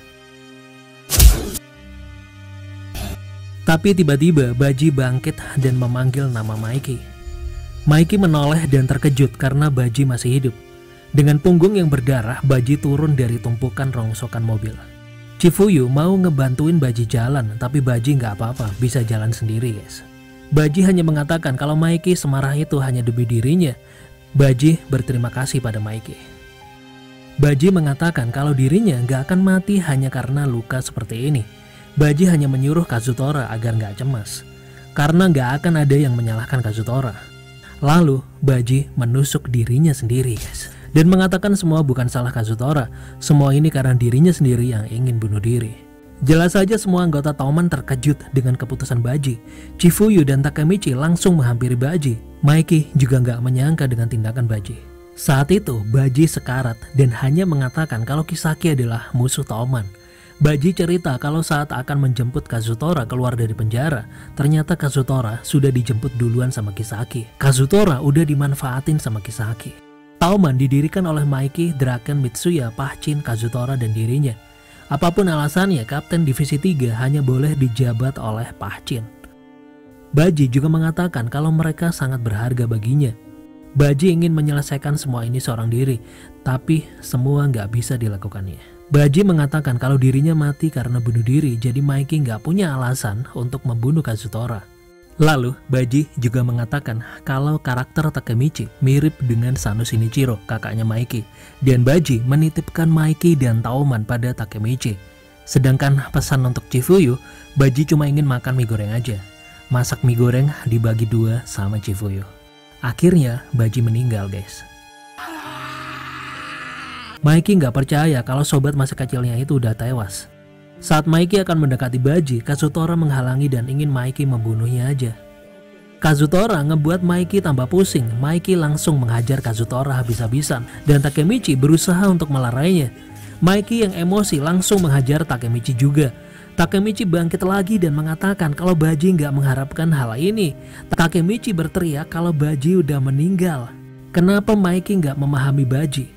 Tapi tiba-tiba Baji bangkit dan memanggil nama Maiki. Maiki menoleh dan terkejut karena Baji masih hidup. Dengan punggung yang berdarah, Baji turun dari tumpukan rongsokan mobil. Chifuyu mau ngebantuin Baji jalan, tapi Baji nggak apa-apa, bisa jalan sendiri guys. Baji hanya mengatakan kalau Maiki semarah itu hanya demi dirinya. Baji berterima kasih pada Maiki. Baji mengatakan kalau dirinya nggak akan mati hanya karena luka seperti ini. Baji hanya menyuruh Kazutora agar nggak cemas, karena nggak akan ada yang menyalahkan Kazutora. Lalu Baji menusuk dirinya sendiri guys, dan mengatakan semua bukan salah Kazutora. Semua ini karena dirinya sendiri yang ingin bunuh diri. Jelas saja semua anggota Toman terkejut dengan keputusan Baji. Chifuyu dan Takemichi langsung menghampiri Baji. Maiki juga nggak menyangka dengan tindakan Baji. Saat itu Baji sekarat dan hanya mengatakan kalau Kisaki adalah musuh Toman. Baji cerita kalau saat akan menjemput Kazutora keluar dari penjara, ternyata Kazutora sudah dijemput duluan sama Kisaki. Kazutora udah dimanfaatin sama Kisaki. Toman didirikan oleh Maiki, Draken, Mitsuya, Pahchin, Kazutora, dan dirinya. Apapun alasannya, Kapten Divisi 3 hanya boleh dijabat oleh Pahchin. Baji juga mengatakan kalau mereka sangat berharga baginya. Baji ingin menyelesaikan semua ini seorang diri, tapi semua nggak bisa dilakukannya. Baji mengatakan kalau dirinya mati karena bunuh diri, jadi Maiki nggak punya alasan untuk membunuh Kazutora. Lalu Baji juga mengatakan kalau karakter Takemichi mirip dengan Sano Shinichiro, kakaknya Maiki, dan Baji menitipkan Maiki dan Toman pada Takemichi. Sedangkan pesan untuk Chifuyu, Baji cuma ingin makan mie goreng aja. Masak mie goreng dibagi 2 sama Chifuyu. Akhirnya Baji meninggal guys. Maiki nggak percaya kalau sobat masa kecilnya itu udah tewas. Saat Maiki akan mendekati Baji, Kazutora menghalangi dan ingin Maiki membunuhnya aja. Kazutora ngebuat Maiki tambah pusing. Maiki langsung menghajar Kazutora habis-habisan dan Takemichi berusaha untuk melarainya. Maiki yang emosi langsung menghajar Takemichi juga. Takemichi bangkit lagi dan mengatakan kalau Baji nggak mengharapkan hal ini. Takemichi berteriak kalau Baji udah meninggal. Kenapa Maiki nggak memahami Baji?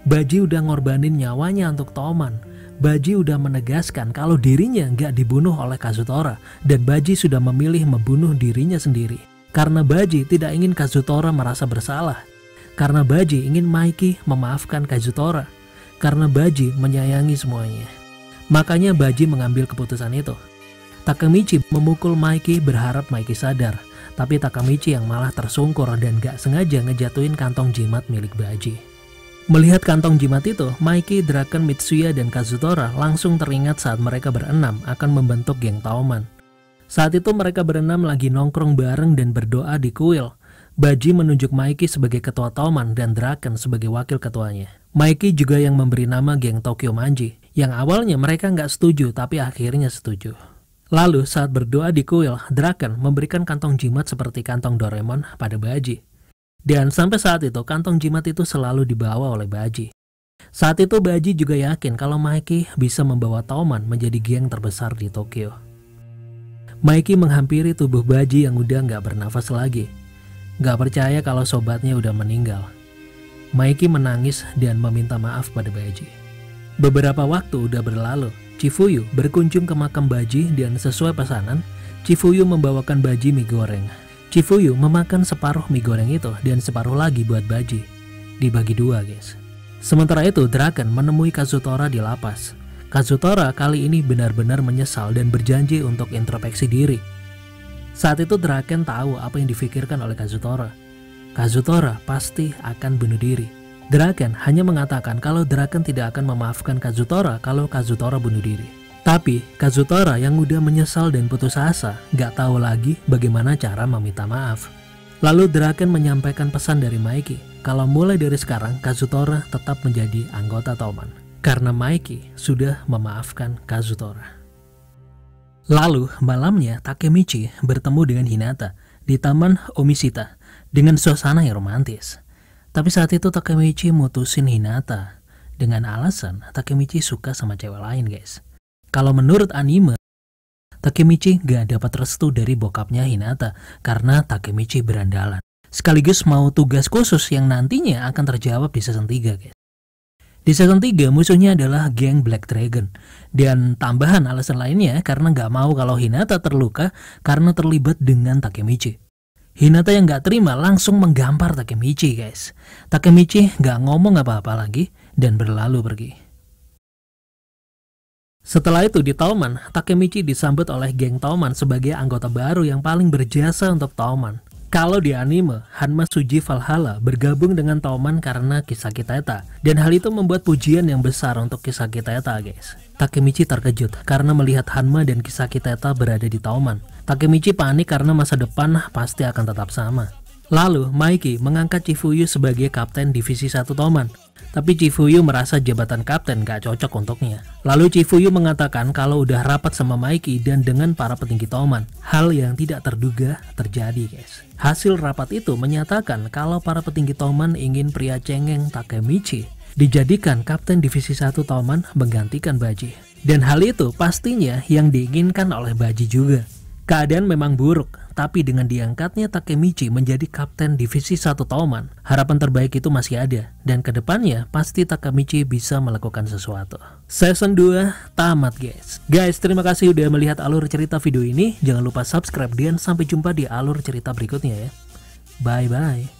Baji udah ngorbanin nyawanya untuk Toman. Baji udah menegaskan kalau dirinya nggak dibunuh oleh Kazutora dan Baji sudah memilih membunuh dirinya sendiri. Karena Baji tidak ingin Kazutora merasa bersalah. Karena Baji ingin Maiki memaafkan Kazutora. Karena Baji menyayangi semuanya. Makanya Baji mengambil keputusan itu. Takemichi memukul Maiki berharap Maiki sadar, tapi Takemichi yang malah tersungkur dan gak sengaja ngejatuhin kantong jimat milik Baji. Melihat kantong jimat itu, Maiki, Draken, Mitsuya, dan Kazutora langsung teringat saat mereka berenam akan membentuk geng Tauman. Saat itu mereka berenam lagi nongkrong bareng dan berdoa di kuil. Baji menunjuk Maiki sebagai ketua Tauman dan Draken sebagai wakil ketuanya. Maiki juga yang memberi nama geng Tokyo Manji, yang awalnya mereka nggak setuju tapi akhirnya setuju. Lalu saat berdoa di kuil, Draken memberikan kantong jimat seperti kantong Doraemon pada Baji. Dan sampai saat itu kantong jimat itu selalu dibawa oleh Baji. Saat itu Baji juga yakin kalau Maiki bisa membawa Tauman menjadi geng terbesar di Tokyo. Maiki menghampiri tubuh Baji yang udah nggak bernafas lagi. Nggak percaya kalau sobatnya udah meninggal. Maiki menangis dan meminta maaf pada Baji. Beberapa waktu udah berlalu, Chifuyu berkunjung ke makam Baji dan sesuai pesanan, Chifuyu membawakan Baji mie goreng. Chifuyu memakan separuh mie goreng itu dan separuh lagi buat Baji. Dibagi dua guys. Sementara itu Draken menemui Kazutora di lapas. Kazutora kali ini benar-benar menyesal dan berjanji untuk introspeksi diri. Saat itu Draken tahu apa yang difikirkan oleh Kazutora. Kazutora pasti akan bunuh diri. Draken hanya mengatakan kalau Draken tidak akan memaafkan Kazutora kalau Kazutora bunuh diri. Tapi Kazutora yang udah menyesal dan putus asa gak tahu lagi bagaimana cara meminta maaf. Lalu Draken menyampaikan pesan dari Maiki kalau mulai dari sekarang Kazutora tetap menjadi anggota Tauman karena Maiki sudah memaafkan Kazutora. Lalu malamnya Takemichi bertemu dengan Hinata di Taman Omishita dengan suasana yang romantis. Tapi saat itu Takemichi mutusin Hinata dengan alasan Takemichi suka sama cewek lain guys. Kalau menurut anime, Takemichi gak dapat restu dari bokapnya Hinata karena Takemichi berandalan. Sekaligus mau tugas khusus yang nantinya akan terjawab di season 3 guys. Di season 3 musuhnya adalah geng Black Dragon. Dan tambahan alasan lainnya karena gak mau kalau Hinata terluka karena terlibat dengan Takemichi. Hinata yang gak terima langsung menggampar Takemichi guys. Takemichi gak ngomong apa-apa lagi dan berlalu pergi. Setelah itu di Tauman, Takemichi disambut oleh geng Tauman sebagai anggota baru yang paling berjasa untuk Tauman. Kalau di anime, Hanma Suji Valhalla bergabung dengan Tauman karena Kisaki Teta. Dan hal itu membuat pujian yang besar untuk Kisaki Teta guys. Takemichi terkejut karena melihat Hanma dan Kisaki Teta berada di Tauman. Takemichi panik karena masa depan pasti akan tetap sama. Lalu Maiki mengangkat Chifuyu sebagai kapten divisi 1 Tauman. Tapi Chifuyu merasa jabatan kapten gak cocok untuknya. Lalu Chifuyu mengatakan kalau udah rapat sama Maiki dan dengan para petinggi Tauman. Hal yang tidak terduga terjadi guys. Hasil rapat itu menyatakan kalau para petinggi Tauman ingin pria cengeng Takemichi dijadikan kapten divisi 1 Tauman menggantikan Baji. Dan hal itu pastinya yang diinginkan oleh Baji juga. Keadaan memang buruk, tapi dengan diangkatnya Takemichi menjadi kapten divisi 1 Tauman, harapan terbaik itu masih ada, dan kedepannya pasti Takemichi bisa melakukan sesuatu. Season 2 tamat guys. Guys, terima kasih udah melihat alur cerita video ini, jangan lupa subscribe dan sampai jumpa di alur cerita berikutnya ya. Bye bye.